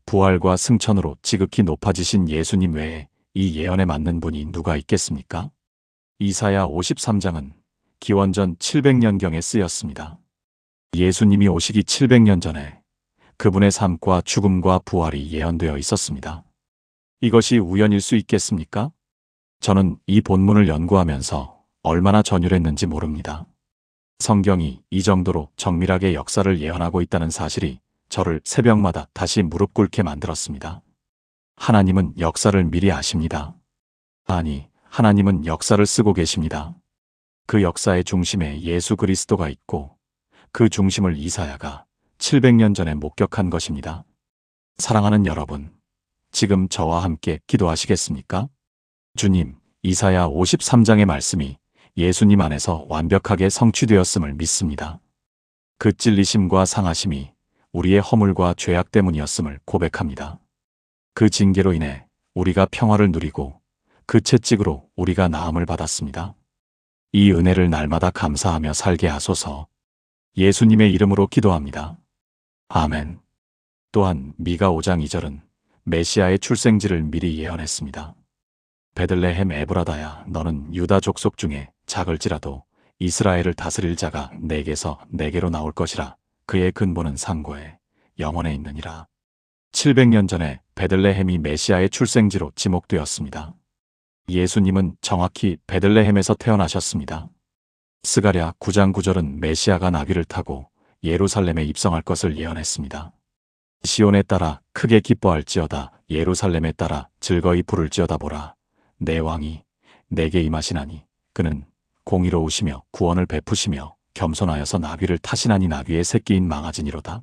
부활과 승천으로 지극히 높아지신 예수님 외에 이 예언에 맞는 분이 누가 있겠습니까? 이사야 53장은 기원전 700년경에 쓰였습니다. 예수님이 오시기 700년 전에 그분의 삶과 죽음과 부활이 예언되어 있었습니다. 이것이 우연일 수 있겠습니까? 저는 이 본문을 연구하면서 얼마나 전율했는지 모릅니다. 성경이 이 정도로 정밀하게 역사를 예언하고 있다는 사실이 저를 새벽마다 다시 무릎 꿇게 만들었습니다. 하나님은 역사를 미리 아십니다. 아니, 하나님은 역사를 쓰고 계십니다. 그 역사의 중심에 예수 그리스도가 있고 그 중심을 이사야가 700년 전에 목격한 것입니다. 사랑하는 여러분, 지금 저와 함께 기도하시겠습니까? 주님, 이사야 53장의 말씀이 예수님 안에서 완벽하게 성취되었음을 믿습니다. 그 찔리심과 상하심이 우리의 허물과 죄악 때문이었음을 고백합니다. 그 징계로 인해 우리가 평화를 누리고 그 채찍으로 우리가 나음을 받았습니다. 이 은혜를 날마다 감사하며 살게 하소서. 예수님의 이름으로 기도합니다. 아멘. 또한 미가 5장 2절은 메시아의 출생지를 미리 예언했습니다. 베들레헴 에브라다야, 너는 유다 족속 중에 작을지라도 이스라엘을 다스릴 자가 내게서 내게로 나올 것이라. 그의 근본은 상고에 영원에 있느니라. 700년 전에 베들레헴이 메시아의 출생지로 지목되었습니다. 예수님은 정확히 베들레헴에서 태어나셨습니다. 스가랴 9장 9절은 메시아가 나귀를 타고 예루살렘에 입성할 것을 예언했습니다. 시온에 따라 크게 기뻐할지어다, 예루살렘에 따라 즐거이 부를지어다. 보라, 내 왕이 내게 임하시나니 그는 공의로우시며 구원을 베푸시며 겸손하여서 나귀를 타시나니 나귀의 새끼인 망아지니로다.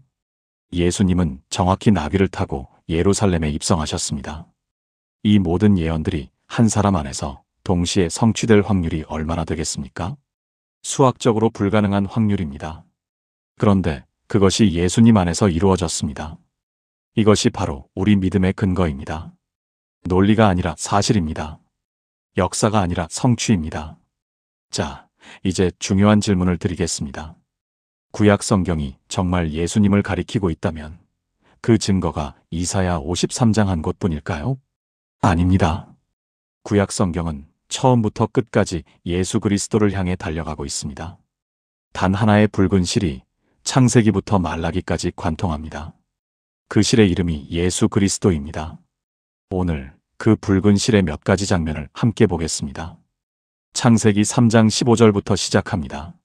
예수님은 정확히 나귀를 타고 예루살렘에 입성하셨습니다. 이 모든 예언들이 한 사람 안에서 동시에 성취될 확률이 얼마나 되겠습니까? 수학적으로 불가능한 확률입니다. 그런데 그것이 예수님 안에서 이루어졌습니다. 이것이 바로 우리 믿음의 근거입니다. 논리가 아니라 사실입니다. 역사가 아니라 성취입니다. 자, 이제 중요한 질문을 드리겠습니다. 구약 성경이 정말 예수님을 가리키고 있다면 그 증거가 이사야 53장 한 곳뿐일까요? 아닙니다. 구약 성경은 처음부터 끝까지 예수 그리스도를 향해 달려가고 있습니다. 단 하나의 붉은 실이 창세기부터 말라기까지 관통합니다. 그 실의 이름이 예수 그리스도입니다. 오늘 그 붉은 실의 몇 가지 장면을 함께 보겠습니다. 창세기 3장 15절부터 시작합니다.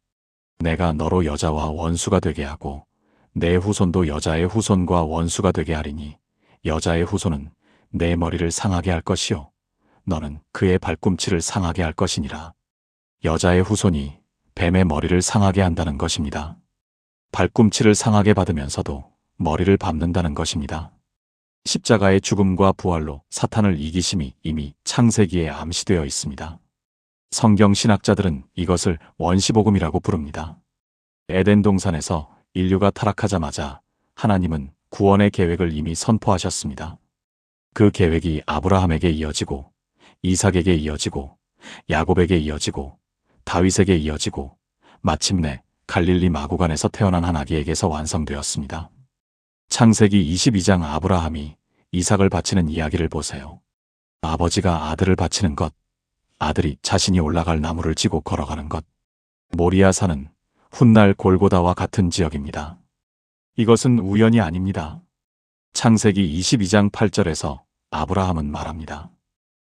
내가 너로 여자와 원수가 되게 하고 내 후손도 여자의 후손과 원수가 되게 하리니 여자의 후손은 내 머리를 상하게 할 것이요 너는 그의 발꿈치를 상하게 할 것이니라. 여자의 후손이 뱀의 머리를 상하게 한다는 것입니다. 발꿈치를 상하게 받으면서도 머리를 밟는다는 것입니다. 십자가의 죽음과 부활로 사탄을 이기심이 이미 창세기에 암시되어 있습니다. 성경 신학자들은 이것을 원시복음이라고 부릅니다. 에덴 동산에서 인류가 타락하자마자 하나님은 구원의 계획을 이미 선포하셨습니다. 그 계획이 아브라함에게 이어지고 이삭에게 이어지고 야곱에게 이어지고 다윗에게 이어지고 마침내 갈릴리 마구간에서 태어난 한 아기에게서 완성되었습니다. 창세기 22장 아브라함이 이삭을 바치는 이야기를 보세요. 아버지가 아들을 바치는 것, 아들이 자신이 올라갈 나무를 지고 걸어가는 것. 모리아산은 훗날 골고다와 같은 지역입니다. 이것은 우연이 아닙니다. 창세기 22장 8절에서 아브라함은 말합니다.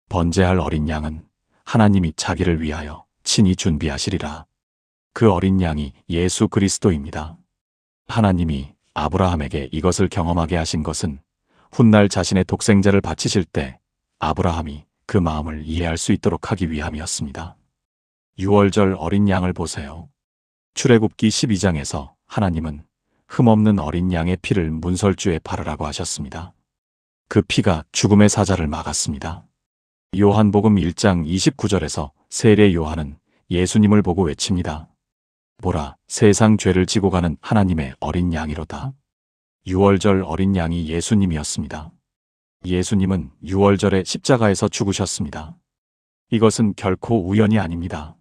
번제할 어린 양은 하나님이 자기를 위하여 친히 준비하시리라. 그 어린 양이 예수 그리스도입니다. 하나님이 아브라함에게 이것을 경험하게 하신 것은 훗날 자신의 독생자를 바치실 때 아브라함이 그 마음을 이해할 수 있도록 하기 위함이었습니다. 유월절 어린 양을 보세요. 출애굽기 12장에서 하나님은 흠없는 어린 양의 피를 문설주에 바르라고 하셨습니다. 그 피가 죽음의 사자를 막았습니다. 요한복음 1장 29절에서 세례 요한은 예수님을 보고 외칩니다. 보라, 세상 죄를 지고 가는 하나님의 어린 양이로다. 유월절 어린 양이 예수님이었습니다. 예수님은 유월절에 십자가에서 죽으셨습니다. 이것은 결코 우연이 아닙니다.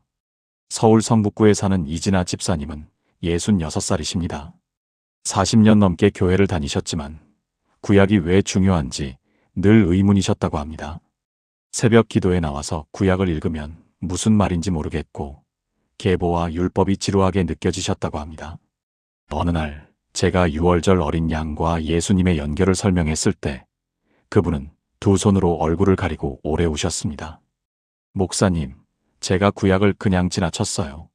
서울 성북구에 사는 이진아 집사님은 66살이십니다. 40년 넘게 교회를 다니셨지만 구약이 왜 중요한지 늘 의문이셨다고 합니다. 새벽 기도에 나와서 구약을 읽으면 무슨 말인지 모르겠고 계보와 율법이 지루하게 느껴지셨다고 합니다. 어느 날 제가 유월절 어린 양과 예수님의 연결을 설명했을 때 그분은 두 손으로 얼굴을 가리고 오래 우셨습니다. 목사님, 제가 구약을 그냥 지나쳤어요.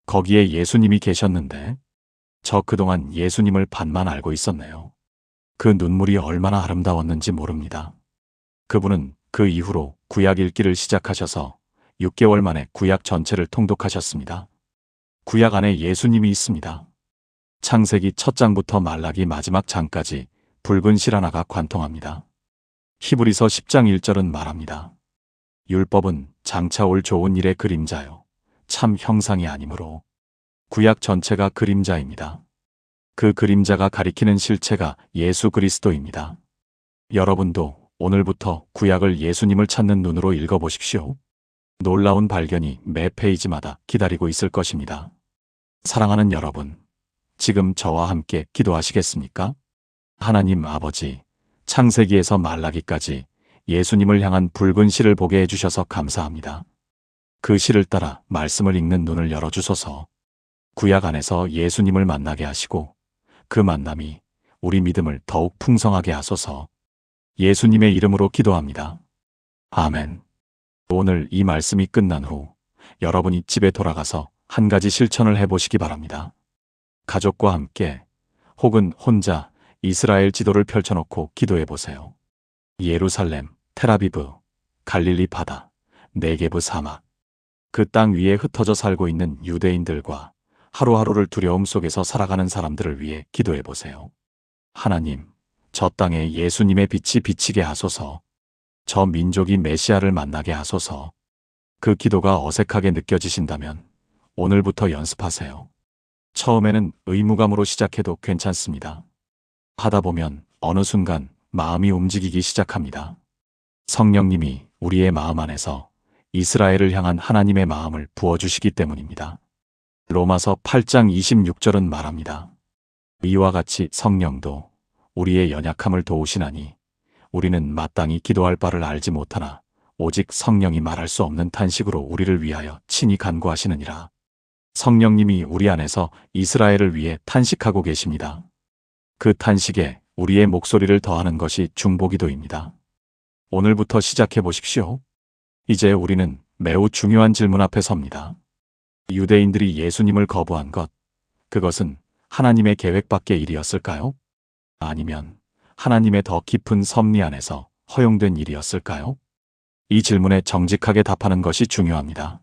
거기에 예수님이 계셨는데 저 그동안 예수님을 반만 알고 있었네요. 그 눈물이 얼마나 아름다웠는지 모릅니다. 그분은 그 이후로 구약 읽기를 시작하셔서 6개월 만에 구약 전체를 통독하셨습니다. 구약 안에 예수님이 있습니다. 창세기 첫 장부터 말라기 마지막 장까지 붉은 실 하나가 관통합니다. 히브리서 10장 1절은 말합니다. 율법은 장차 올 좋은 일의 그림자요 참 형상이 아니므로 구약 전체가 그림자입니다. 그 그림자가 가리키는 실체가 예수 그리스도입니다. 여러분도 오늘부터 구약을 예수님을 찾는 눈으로 읽어보십시오. 놀라운 발견이 매 페이지마다 기다리고 있을 것입니다. 사랑하는 여러분, 지금 저와 함께 기도하시겠습니까? 하나님 아버지, 창세기에서 말라기까지 예수님을 향한 붉은 실을 보게 해주셔서 감사합니다. 그 실을 따라 말씀을 읽는 눈을 열어주소서. 구약 안에서 예수님을 만나게 하시고 그 만남이 우리 믿음을 더욱 풍성하게 하소서. 예수님의 이름으로 기도합니다. 아멘. 오늘 이 말씀이 끝난 후 여러분이 집에 돌아가서 한 가지 실천을 해보시기 바랍니다. 가족과 함께 혹은 혼자 이스라엘 지도를 펼쳐놓고 기도해보세요. 예루살렘, 텔아비브, 갈릴리 바다, 네게브 사막, 그 땅 위에 흩어져 살고 있는 유대인들과 하루하루를 두려움 속에서 살아가는 사람들을 위해 기도해보세요. 하나님, 저 땅에 예수님의 빛이 비치게 하소서. 저 민족이 메시아를 만나게 하소서. 그 기도가 어색하게 느껴지신다면 오늘부터 연습하세요. 처음에는 의무감으로 시작해도 괜찮습니다. 하다 보면 어느 순간 마음이 움직이기 시작합니다. 성령님이 우리의 마음 안에서 이스라엘을 향한 하나님의 마음을 부어주시기 때문입니다. 로마서 8장 26절은 말합니다. 이와 같이 성령도 우리의 연약함을 도우시나니 우리는 마땅히 기도할 바를 알지 못하나 오직 성령이 말할 수 없는 탄식으로 우리를 위하여 친히 간구하시느니라. 성령님이 우리 안에서 이스라엘을 위해 탄식하고 계십니다. 그 탄식에 우리의 목소리를 더하는 것이 중보기도입니다. 오늘부터 시작해 보십시오. 이제 우리는 매우 중요한 질문 앞에 섭니다. 유대인들이 예수님을 거부한 것, 그것은 하나님의 계획 밖의 일이었을까요? 아니면 하나님의 더 깊은 섭리 안에서 허용된 일이었을까요? 이 질문에 정직하게 답하는 것이 중요합니다.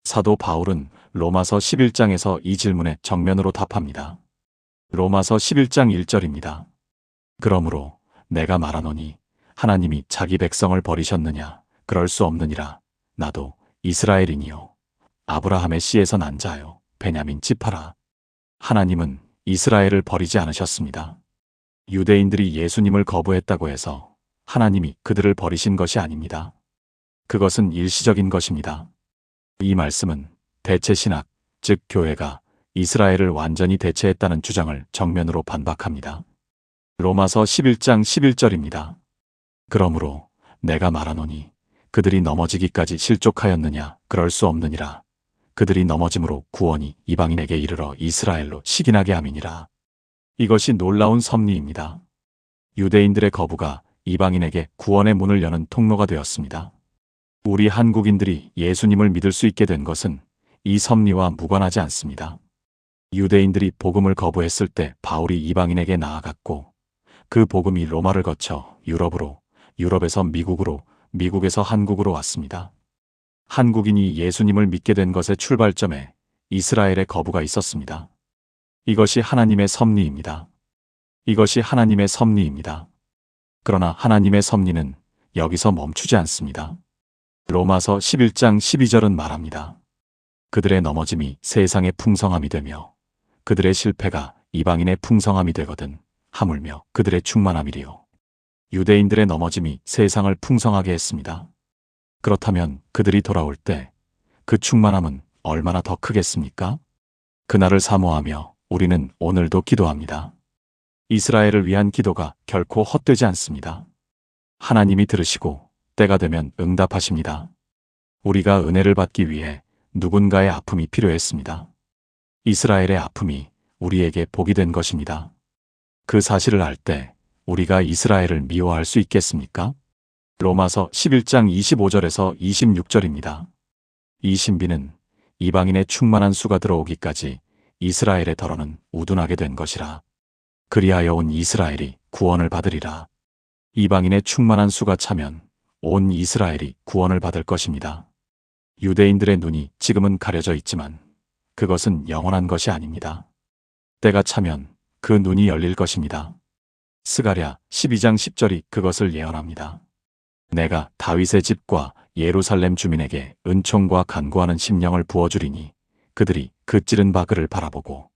사도 바울은 로마서 11장에서 이 질문에 정면으로 답합니다. 로마서 11장 1절입니다. 그러므로 내가 말하노니 하나님이 자기 백성을 버리셨느냐? 그럴 수 없느니라. 나도 이스라엘이니요 아브라함의 씨에서 난 자요 베냐민 지파라. 하나님은 이스라엘을 버리지 않으셨습니다. 유대인들이 예수님을 거부했다고 해서 하나님이 그들을 버리신 것이 아닙니다. 그것은 일시적인 것입니다. 이 말씀은 대체신학, 즉 교회가 이스라엘을 완전히 대체했다는 주장을 정면으로 반박합니다. 로마서 11장 11절입니다. 그러므로 내가 말하노니 그들이 넘어지기까지 실족하였느냐? 그럴 수 없느니라. 그들이 넘어짐으로 구원이 이방인에게 이르러 이스라엘로 식인하게 함이니라. 이것이 놀라운 섭리입니다. 유대인들의 거부가 이방인에게 구원의 문을 여는 통로가 되었습니다. 우리 한국인들이 예수님을 믿을 수 있게 된 것은 이 섭리와 무관하지 않습니다. 유대인들이 복음을 거부했을 때 바울이 이방인에게 나아갔고 그 복음이 로마를 거쳐 유럽으로, 유럽에서 미국으로, 미국에서 한국으로 왔습니다. 한국인이 예수님을 믿게 된 것의 출발점에 이스라엘의 거부가 있었습니다. 이것이 하나님의 섭리입니다. 이것이 하나님의 섭리입니다. 그러나 하나님의 섭리는 여기서 멈추지 않습니다. 로마서 11장 12절은 말합니다. 그들의 넘어짐이 세상의 풍성함이 되며 그들의 실패가 이방인의 풍성함이 되거든 하물며 그들의 충만함이리요. 유대인들의 넘어짐이 세상을 풍성하게 했습니다. 그렇다면 그들이 돌아올 때 그 충만함은 얼마나 더 크겠습니까? 그날을 사모하며 우리는 오늘도 기도합니다. 이스라엘을 위한 기도가 결코 헛되지 않습니다. 하나님이 들으시고 때가 되면 응답하십니다. 우리가 은혜를 받기 위해 누군가의 아픔이 필요했습니다. 이스라엘의 아픔이 우리에게 복이 된 것입니다. 그 사실을 알 때 우리가 이스라엘을 미워할 수 있겠습니까? 로마서 11장 25절에서 26절입니다. 이 신비는 이방인의 충만한 수가 들어오기까지 이스라엘의 덜어는 우둔하게 된 것이라. 그리하여 온 이스라엘이 구원을 받으리라. 이방인의 충만한 수가 차면 온 이스라엘이 구원을 받을 것입니다. 유대인들의 눈이 지금은 가려져 있지만 그것은 영원한 것이 아닙니다. 때가 차면 그 눈이 열릴 것입니다. 스가랴 12장 10절이 그것을 예언합니다. 내가 다윗의 집과 예루살렘 주민에게 은총과 간구하는 심령을 부어주리니 그들이 그 찌른 바 그를 바라보고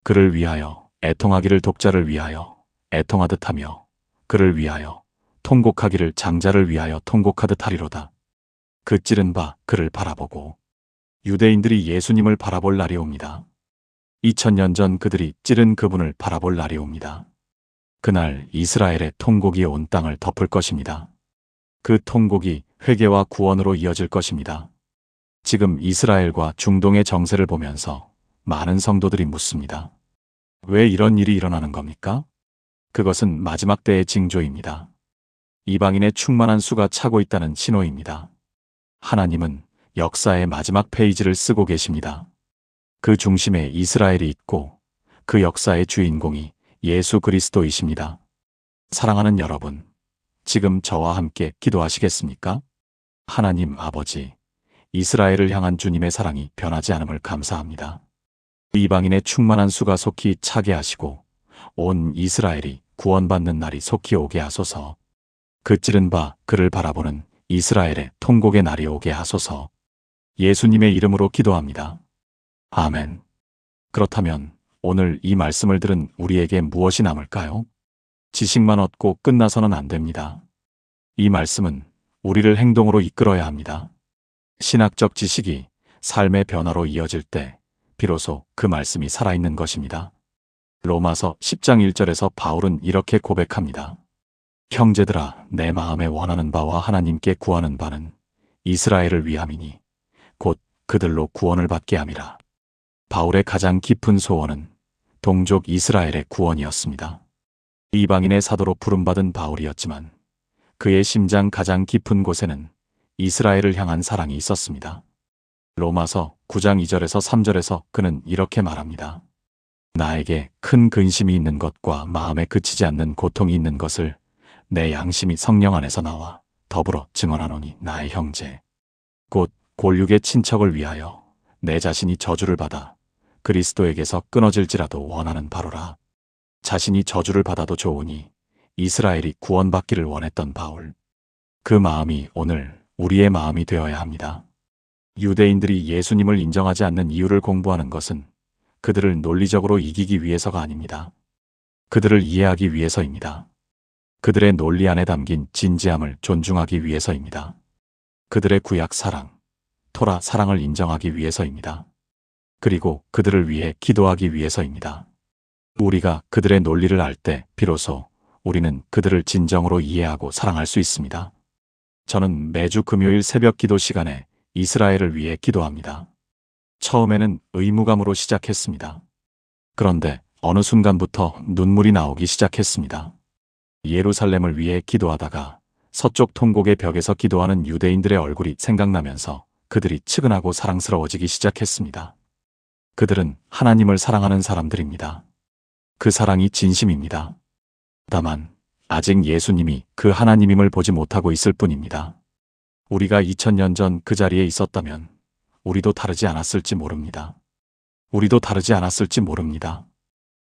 그를 위하여 애통하기를 독자를 위하여 애통하듯 하며 그를 위하여 통곡하기를 장자를 위하여 통곡하듯 하리로다. 그 찌른 바 그를 바라보고 유대인들이 예수님을 바라볼 날이 옵니다. 2000년 전 그들이 찌른 그분을 바라볼 날이 옵니다. 그날 이스라엘의 통곡이 온 땅을 덮을 것입니다. 그 통곡이 회개와 구원으로 이어질 것입니다. 지금 이스라엘과 중동의 정세를 보면서 많은 성도들이 묻습니다. 왜 이런 일이 일어나는 겁니까? 그것은 마지막 때의 징조입니다. 이방인의 충만한 수가 차고 있다는 신호입니다. 하나님은 역사의 마지막 페이지를 쓰고 계십니다. 그 중심에 이스라엘이 있고 그 역사의 주인공이 예수 그리스도이십니다. 사랑하는 여러분, 지금 저와 함께 기도하시겠습니까? 하나님 아버지, 이스라엘을 향한 주님의 사랑이 변하지 않음을 감사합니다. 이방인의 충만한 수가 속히 차게 하시고 온 이스라엘이 구원받는 날이 속히 오게 하소서. 그 찌른 바 그를 바라보는 이스라엘의 통곡의 날이 오게 하소서. 예수님의 이름으로 기도합니다. 아멘. 그렇다면 오늘 이 말씀을 들은 우리에게 무엇이 남을까요? 지식만 얻고 끝나서는 안 됩니다. 이 말씀은 우리를 행동으로 이끌어야 합니다. 신학적 지식이 삶의 변화로 이어질 때 비로소 그 말씀이 살아있는 것입니다. 로마서 10장 1절에서 바울은 이렇게 고백합니다. 형제들아, 내 마음에 원하는 바와 하나님께 구하는 바는 이스라엘을 위함이니 곧 그들로 구원을 받게 함이라. 바울의 가장 깊은 소원은 동족 이스라엘의 구원이었습니다. 이방인의 사도로 부름받은 바울이었지만 그의 심장 가장 깊은 곳에는 이스라엘을 향한 사랑이 있었습니다. 로마서 9장 2절에서 3절에서 그는 이렇게 말합니다. 나에게 큰 근심이 있는 것과 마음에 그치지 않는 고통이 있는 것을 내 양심이 성령 안에서 나와 더불어 증언하노니 나의 형제 곧 골육의 친척을 위하여 내 자신이 저주를 받아 그리스도에게서 끊어질지라도 원하는 바로라. 자신이 저주를 받아도 좋으니 이스라엘이 구원받기를 원했던 바울. 그 마음이 오늘 우리의 마음이 되어야 합니다. 유대인들이 예수님을 인정하지 않는 이유를 공부하는 것은 그들을 논리적으로 이기기 위해서가 아닙니다. 그들을 이해하기 위해서입니다. 그들의 논리 안에 담긴 진지함을 존중하기 위해서입니다. 그들의 구약 사랑, 토라 사랑을 인정하기 위해서입니다. 그리고 그들을 위해 기도하기 위해서입니다. 우리가 그들의 논리를 알 때 비로소 우리는 그들을 진정으로 이해하고 사랑할 수 있습니다. 저는 매주 금요일 새벽 기도 시간에 이스라엘을 위해 기도합니다. 처음에는 의무감으로 시작했습니다. 그런데 어느 순간부터 눈물이 나오기 시작했습니다. 예루살렘을 위해 기도하다가 서쪽 통곡의 벽에서 기도하는 유대인들의 얼굴이 생각나면서 그들이 측은하고 사랑스러워지기 시작했습니다. 그들은 하나님을 사랑하는 사람들입니다. 그 사랑이 진심입니다. 다만 아직 예수님이 그 하나님임을 보지 못하고 있을 뿐입니다. 우리가 2000년 전 그 자리에 있었다면 우리도 다르지 않았을지 모릅니다. 우리도 다르지 않았을지 모릅니다.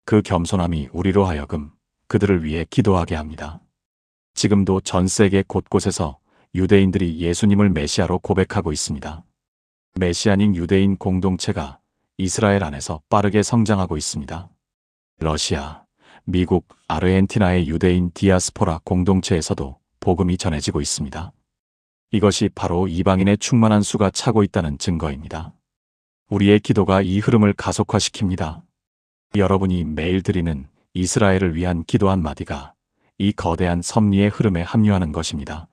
그 겸손함이 우리로 하여금 그들을 위해 기도하게 합니다. 지금도 전 세계 곳곳에서 유대인들이 예수님을 메시아로 고백하고 있습니다. 메시아닉 유대인 공동체가 이스라엘 안에서 빠르게 성장하고 있습니다. 러시아, 미국, 아르헨티나의 유대인 디아스포라 공동체에서도 복음이 전해지고 있습니다. 이것이 바로 이방인의 충만한 수가 차고 있다는 증거입니다. 우리의 기도가 이 흐름을 가속화시킵니다. 여러분이 매일 드리는 이스라엘을 위한 기도 한마디가 이 거대한 섭리의 흐름에 합류하는 것입니다.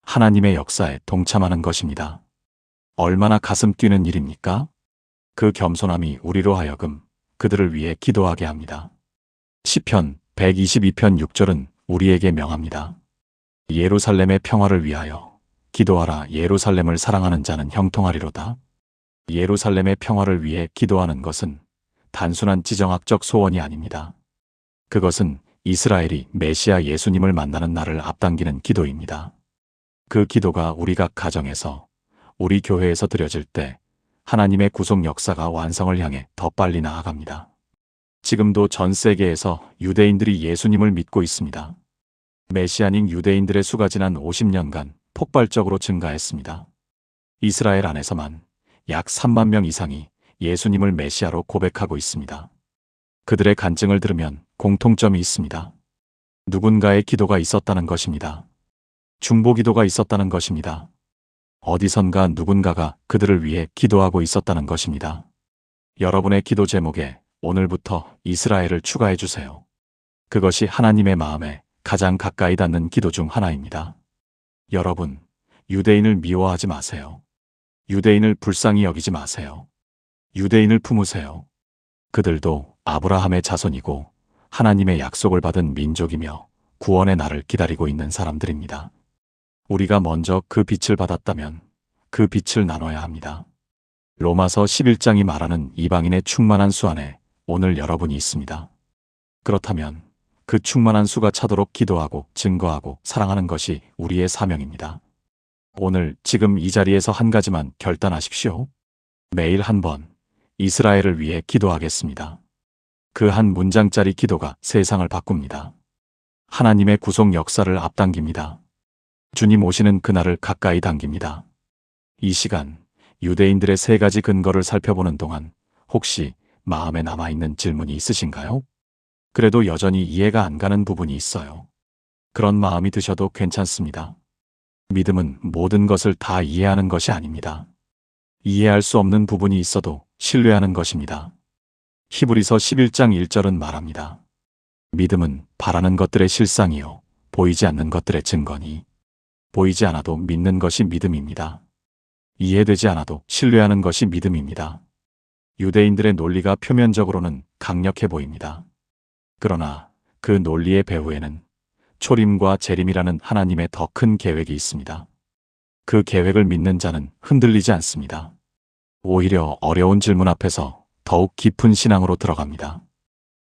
하나님의 역사에 동참하는 것입니다. 얼마나 가슴 뛰는 일입니까? 그 겸손함이 우리로 하여금 그들을 위해 기도하게 합니다. 시편 122편 6절은 우리에게 명합니다. 예루살렘의 평화를 위하여 기도하라. 예루살렘을 사랑하는 자는 형통하리로다. 예루살렘의 평화를 위해 기도하는 것은 단순한 지정학적 소원이 아닙니다. 그것은 이스라엘이 메시아 예수님을 만나는 날을 앞당기는 기도입니다. 그 기도가 우리 각 가정에서, 우리 교회에서 드려질 때 하나님의 구속 역사가 완성을 향해 더 빨리 나아갑니다. 지금도 전 세계에서 유대인들이 예수님을 믿고 있습니다. 메시아닉 유대인들의 수가 지난 50년간 폭발적으로 증가했습니다. 이스라엘 안에서만 약 3만 명 이상이 예수님을 메시아로 고백하고 있습니다. 그들의 간증을 들으면 공통점이 있습니다. 누군가의 기도가 있었다는 것입니다. 중보기도가 있었다는 것입니다. 어디선가 누군가가 그들을 위해 기도하고 있었다는 것입니다. 여러분의 기도 제목에 오늘부터 이스라엘을 추가해 주세요. 그것이 하나님의 마음에 가장 가까이 닿는 기도 중 하나입니다. 여러분, 유대인을 미워하지 마세요. 유대인을 불쌍히 여기지 마세요. 유대인을 품으세요. 그들도 아브라함의 자손이고 하나님의 약속을 받은 민족이며 구원의 날을 기다리고 있는 사람들입니다. 우리가 먼저 그 빛을 받았다면 그 빛을 나눠야 합니다. 로마서 11장이 말하는 이방인의 충만한 수 안에 오늘 여러분이 있습니다. 그렇다면 그 충만한 수가 차도록 기도하고 증거하고 사랑하는 것이 우리의 사명입니다. 오늘 지금 이 자리에서 한 가지만 결단하십시오. 매일 한 번 이스라엘을 위해 기도하겠습니다. 그 한 문장짜리 기도가 세상을 바꿉니다. 하나님의 구속 역사를 앞당깁니다. 주님 오시는 그날을 가까이 당깁니다. 이 시간 유대인들의 세 가지 근거를 살펴보는 동안 혹시 마음에 남아있는 질문이 있으신가요? 그래도 여전히 이해가 안 가는 부분이 있어요. 그런 마음이 드셔도 괜찮습니다. 믿음은 모든 것을 다 이해하는 것이 아닙니다. 이해할 수 없는 부분이 있어도 신뢰하는 것입니다. 히브리서 11장 1절은 말합니다. 믿음은 바라는 것들의 실상이요 보이지 않는 것들의 증거니 보이지 않아도 믿는 것이 믿음입니다. 이해되지 않아도 신뢰하는 것이 믿음입니다. 유대인들의 논리가 표면적으로는 강력해 보입니다. 그러나 그 논리의 배후에는 초림과 재림이라는 하나님의 더 큰 계획이 있습니다. 그 계획을 믿는 자는 흔들리지 않습니다. 오히려 어려운 질문 앞에서 더욱 깊은 신앙으로 들어갑니다.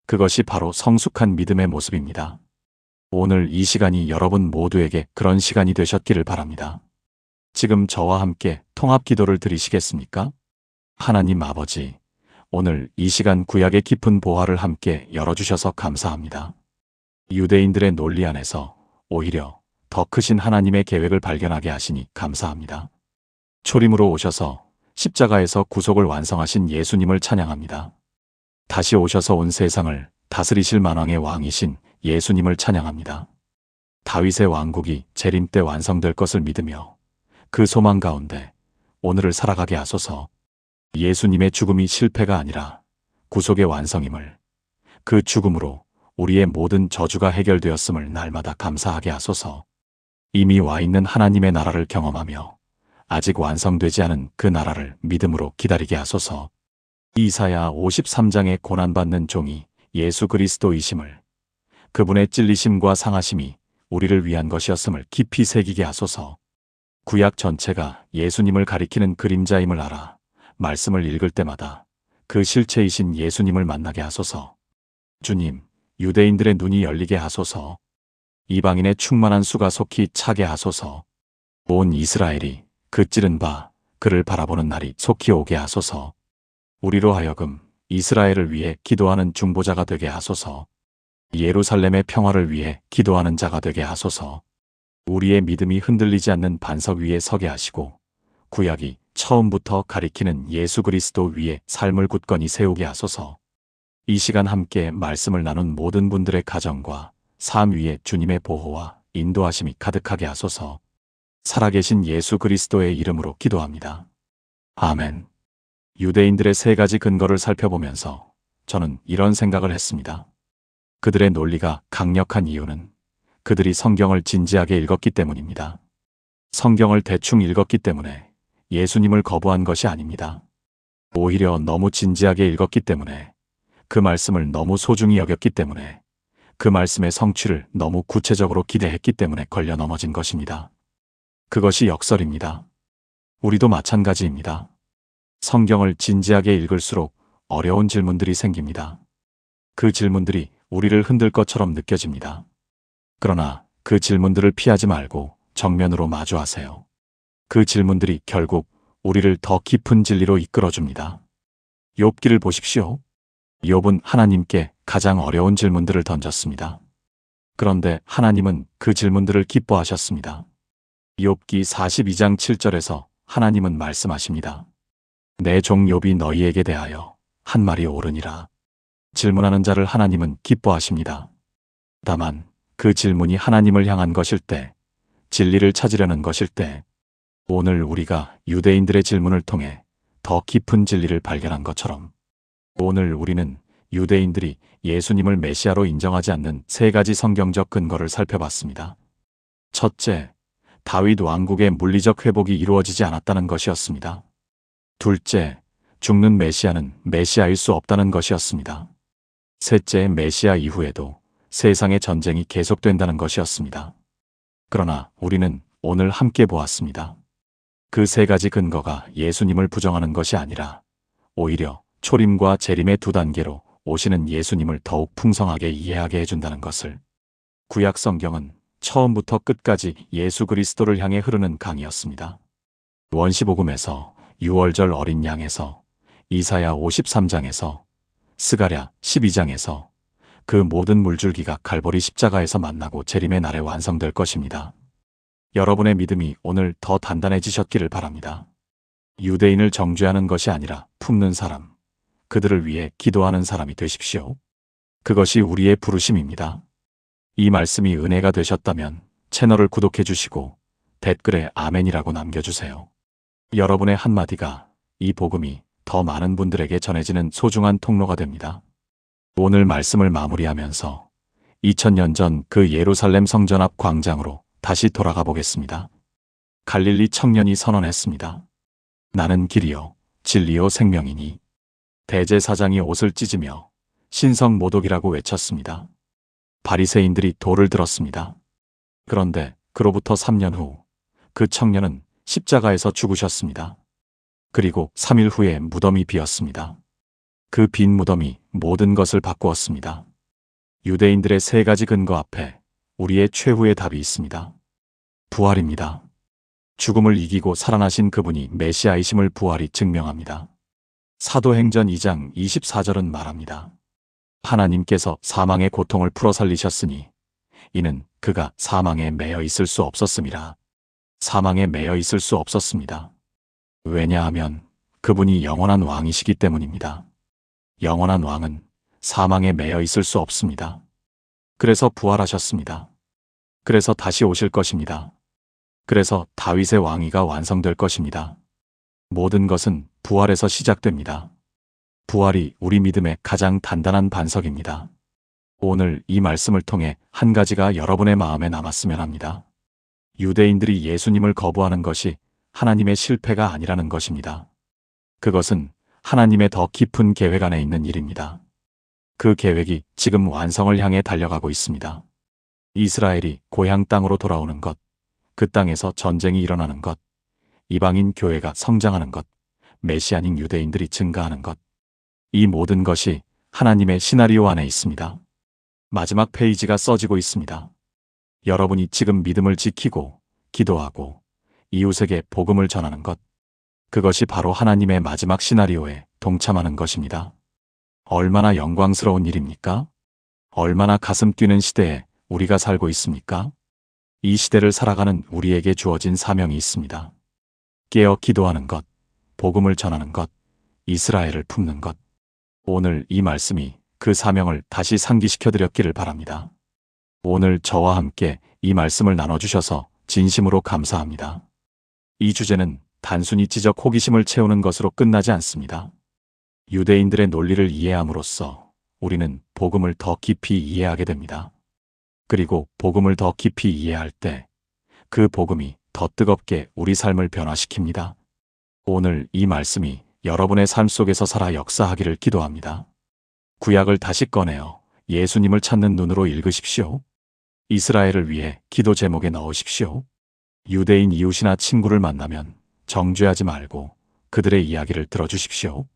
그것이 바로 성숙한 믿음의 모습입니다. 오늘 이 시간이 여러분 모두에게 그런 시간이 되셨기를 바랍니다. 지금 저와 함께 통합 기도를 드리시겠습니까? 하나님 아버지, 오늘 이 시간 구약의 깊은 보화를 함께 열어주셔서 감사합니다. 유대인들의 논리 안에서 오히려 더 크신 하나님의 계획을 발견하게 하시니 감사합니다. 초림으로 오셔서 십자가에서 구속을 완성하신 예수님을 찬양합니다. 다시 오셔서 온 세상을 다스리실 만왕의 왕이신 예수님을 찬양합니다. 다윗의 왕국이 재림 때 완성될 것을 믿으며 그 소망 가운데 오늘을 살아가게 하소서. 예수님의 죽음이 실패가 아니라 구속의 완성임을, 그 죽음으로 우리의 모든 저주가 해결되었음을 날마다 감사하게 하소서. 이미 와 있는 하나님의 나라를 경험하며 아직 완성되지 않은 그 나라를 믿음으로 기다리게 하소서. 이사야 53장의 고난받는 종이 예수 그리스도이심을, 그분의 찔리심과 상하심이 우리를 위한 것이었음을 깊이 새기게 하소서. 구약 전체가 예수님을 가리키는 그림자임을 알아 말씀을 읽을 때마다 그 실체이신 예수님을 만나게 하소서. 주님, 유대인들의 눈이 열리게 하소서. 이방인의 충만한 수가 속히 차게 하소서. 온 이스라엘이 그 찌른 바 그를 바라보는 날이 속히 오게 하소서. 우리로 하여금 이스라엘을 위해 기도하는 중보자가 되게 하소서. 예루살렘의 평화를 위해 기도하는 자가 되게 하소서. 우리의 믿음이 흔들리지 않는 반석 위에 서게 하시고 구약이 처음부터 가리키는 예수 그리스도 위에 삶을 굳건히 세우게 하소서. 이 시간 함께 말씀을 나눈 모든 분들의 가정과 삶 위에 주님의 보호와 인도하심이 가득하게 하소서. 살아계신 예수 그리스도의 이름으로 기도합니다. 아멘. 유대인들의 세 가지 근거를 살펴보면서 저는 이런 생각을 했습니다. 그들의 논리가 강력한 이유는 그들이 성경을 진지하게 읽었기 때문입니다. 성경을 대충 읽었기 때문에 예수님을 거부한 것이 아닙니다. 오히려 너무 진지하게 읽었기 때문에, 그 말씀을 너무 소중히 여겼기 때문에, 그 말씀의 성취를 너무 구체적으로 기대했기 때문에 걸려 넘어진 것입니다. 그것이 역설입니다. 우리도 마찬가지입니다. 성경을 진지하게 읽을수록 어려운 질문들이 생깁니다. 그 질문들이 우리를 흔들 것처럼 느껴집니다. 그러나 그 질문들을 피하지 말고 정면으로 마주하세요. 그 질문들이 결국 우리를 더 깊은 진리로 이끌어줍니다. 욥기를 보십시오. 욥은 하나님께 가장 어려운 질문들을 던졌습니다. 그런데 하나님은 그 질문들을 기뻐하셨습니다. 욥기 42장 7절에서 하나님은 말씀하십니다. 내 종 욥이 너희에게 대하여 한 말이 옳으니라. 질문하는 자를 하나님은 기뻐하십니다. 다만 그 질문이 하나님을 향한 것일 때, 진리를 찾으려는 것일 때, 오늘 우리가 유대인들의 질문을 통해 더 깊은 진리를 발견한 것처럼 오늘 우리는 유대인들이 예수님을 메시아로 인정하지 않는 세 가지 성경적 근거를 살펴봤습니다. 첫째, 다윗 왕국의 물리적 회복이 이루어지지 않았다는 것이었습니다. 둘째, 죽는 메시아는 메시아일 수 없다는 것이었습니다. 셋째, 메시아 이후에도 세상의 전쟁이 계속된다는 것이었습니다. 그러나 우리는 오늘 함께 보았습니다. 그 세 가지 근거가 예수님을 부정하는 것이 아니라 오히려 초림과 재림의 두 단계로 오시는 예수님을 더욱 풍성하게 이해하게 해준다는 것을. 구약 성경은 처음부터 끝까지 예수 그리스도를 향해 흐르는 강이었습니다. 원시복음에서, 유월절 어린 양에서, 이사야 53장에서, 스가랴 12장에서 그 모든 물줄기가 갈보리 십자가에서 만나고 재림의 날에 완성될 것입니다. 여러분의 믿음이 오늘 더 단단해지셨기를 바랍니다. 유대인을 정죄하는 것이 아니라 품는 사람, 그들을 위해 기도하는 사람이 되십시오. 그것이 우리의 부르심입니다. 이 말씀이 은혜가 되셨다면 채널을 구독해 주시고 댓글에 아멘이라고 남겨주세요. 여러분의 한마디가 이 복음이 더 많은 분들에게 전해지는 소중한 통로가 됩니다. 오늘 말씀을 마무리하면서 2000년 전 그 예루살렘 성전 앞 광장으로 다시 돌아가 보겠습니다. 갈릴리 청년이 선언했습니다. 나는 길이요 진리요 생명이니. 대제사장이 옷을 찢으며 신성 모독이라고 외쳤습니다. 바리새인들이 돌을 들었습니다. 그런데 그로부터 3년 후 그 청년은 십자가에서 죽으셨습니다. 그리고 3일 후에 무덤이 비었습니다. 그 빈 무덤이 모든 것을 바꾸었습니다. 유대인들의 세 가지 근거 앞에 우리의 최후의 답이 있습니다. 부활입니다. 죽음을 이기고 살아나신 그분이 메시아이심을 부활이 증명합니다. 사도행전 2장 24절은 말합니다. 하나님께서 사망의 고통을 풀어 살리셨으니 이는 그가 사망에 매여 있을 수 없었음이라. 사망에 매여 있을 수 없었습니다. 왜냐하면 그분이 영원한 왕이시기 때문입니다. 영원한 왕은 사망에 매여 있을 수 없습니다. 그래서 부활하셨습니다. 그래서 다시 오실 것입니다. 그래서 다윗의 왕위가 완성될 것입니다. 모든 것은 부활에서 시작됩니다. 부활이 우리 믿음의 가장 단단한 반석입니다. 오늘 이 말씀을 통해 한 가지가 여러분의 마음에 남았으면 합니다. 유대인들이 예수님을 거부하는 것이 하나님의 실패가 아니라는 것입니다. 그것은 하나님의 더 깊은 계획 안에 있는 일입니다. 그 계획이 지금 완성을 향해 달려가고 있습니다. 이스라엘이 고향 땅으로 돌아오는 것, 그 땅에서 전쟁이 일어나는 것, 이방인 교회가 성장하는 것, 메시아닉 유대인들이 증가하는 것, 이 모든 것이 하나님의 시나리오 안에 있습니다. 마지막 페이지가 써지고 있습니다. 여러분이 지금 믿음을 지키고 기도하고 이웃에게 복음을 전하는 것, 그것이 바로 하나님의 마지막 시나리오에 동참하는 것입니다. 얼마나 영광스러운 일입니까? 얼마나 가슴 뛰는 시대에 우리가 살고 있습니까? 이 시대를 살아가는 우리에게 주어진 사명이 있습니다. 깨어 기도하는 것, 복음을 전하는 것, 이스라엘을 품는 것. 오늘 이 말씀이 그 사명을 다시 상기시켜 드렸기를 바랍니다. 오늘 저와 함께 이 말씀을 나눠주셔서 진심으로 감사합니다. 이 주제는 단순히 지적 호기심을 채우는 것으로 끝나지 않습니다. 유대인들의 논리를 이해함으로써 우리는 복음을 더 깊이 이해하게 됩니다. 그리고 복음을 더 깊이 이해할 때 그 복음이 더 뜨겁게 우리 삶을 변화시킵니다. 오늘 이 말씀이 여러분의 삶 속에서 살아 역사하기를 기도합니다. 구약을 다시 꺼내어 예수님을 찾는 눈으로 읽으십시오. 이스라엘을 위해 기도 제목에 넣으십시오. 유대인 이웃이나 친구를 만나면 정죄하지 말고 그들의 이야기를 들어주십시오.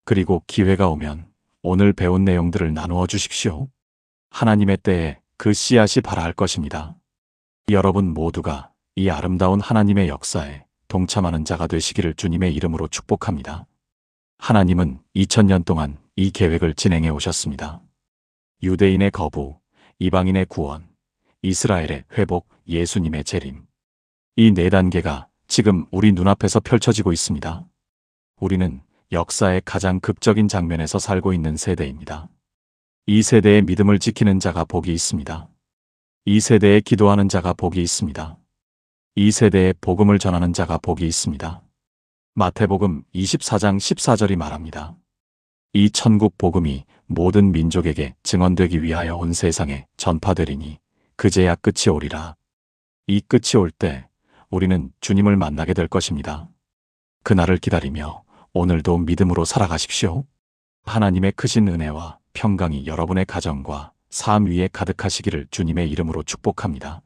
그리고 기회가 오면 오늘 배운 내용들을 나누어 주십시오. 하나님의 때에 그 씨앗이 발할 것입니다. 여러분 모두가 이 아름다운 하나님의 역사에 동참하는 자가 되시기를 주님의 이름으로 축복합니다. 하나님은 2000년 동안 이 계획을 진행해 오셨습니다. 유대인의 거부, 이방인의 구원, 이스라엘의 회복, 예수님의 재림. 이 네 단계가 지금 우리 눈앞에서 펼쳐지고 있습니다. 우리는 역사의 가장 극적인 장면에서 살고 있는 세대입니다. 이 세대의 믿음을 지키는 자가 복이 있습니다. 이 세대에 기도하는 자가 복이 있습니다. 이 세대에 복음을 전하는 자가 복이 있습니다. 마태복음 24장 14절이 말합니다. 이 천국 복음이 모든 민족에게 증언되기 위하여 온 세상에 전파되리니 그제야 끝이 오리라. 이 끝이 올 때 우리는 주님을 만나게 될 것입니다. 그날을 기다리며 오늘도 믿음으로 살아가십시오. 하나님의 크신 은혜와 평강이 여러분의 가정과 삶 위에 가득하시기를 주님의 이름으로 축복합니다.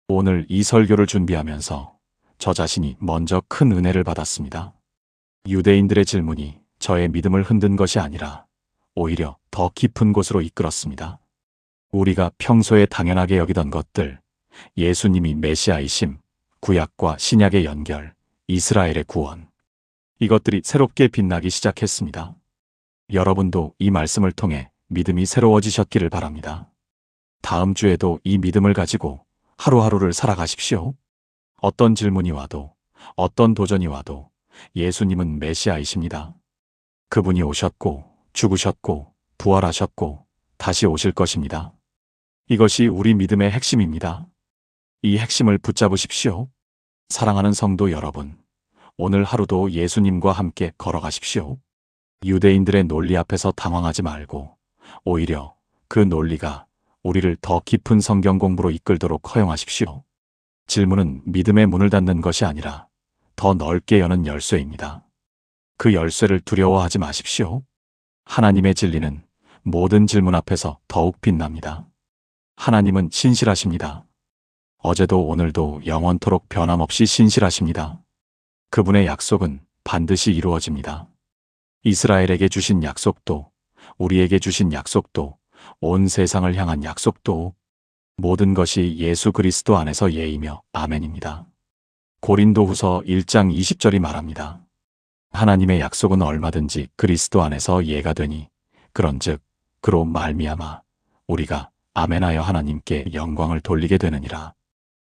오늘 이 설교를 준비하면서 저 자신이 먼저 큰 은혜를 받았습니다. 유대인들의 질문이 저의 믿음을 흔든 것이 아니라 오히려 더 깊은 곳으로 이끌었습니다. 우리가 평소에 당연하게 여기던 것들, 예수님이 메시아이심, 구약과 신약의 연결, 이스라엘의 구원, 이것들이 새롭게 빛나기 시작했습니다. 여러분도 이 말씀을 통해 믿음이 새로워지셨기를 바랍니다. 다음 주에도 이 믿음을 가지고 하루하루를 살아가십시오. 어떤 질문이 와도, 어떤 도전이 와도 예수님은 메시아이십니다. 그분이 오셨고, 죽으셨고, 부활하셨고, 다시 오실 것입니다. 이것이 우리 믿음의 핵심입니다. 이 핵심을 붙잡으십시오. 사랑하는 성도 여러분, 오늘 하루도 예수님과 함께 걸어가십시오. 유대인들의 논리 앞에서 당황하지 말고 오히려 그 논리가 우리를 더 깊은 성경 공부로 이끌도록 허용하십시오. 질문은 믿음의 문을 닫는 것이 아니라 더 넓게 여는 열쇠입니다. 그 열쇠를 두려워하지 마십시오. 하나님의 진리는 모든 질문 앞에서 더욱 빛납니다. 하나님은 신실하십니다. 어제도 오늘도 영원토록 변함없이 신실하십니다. 그분의 약속은 반드시 이루어집니다. 이스라엘에게 주신 약속도, 우리에게 주신 약속도, 온 세상을 향한 약속도, 모든 것이 예수 그리스도 안에서 예이며 아멘입니다. 고린도후서 1장 20절이 말합니다. 하나님의 약속은 얼마든지 그리스도 안에서 예가 되니 그런즉 그로 말미암아 우리가 아멘하여 하나님께 영광을 돌리게 되느니라.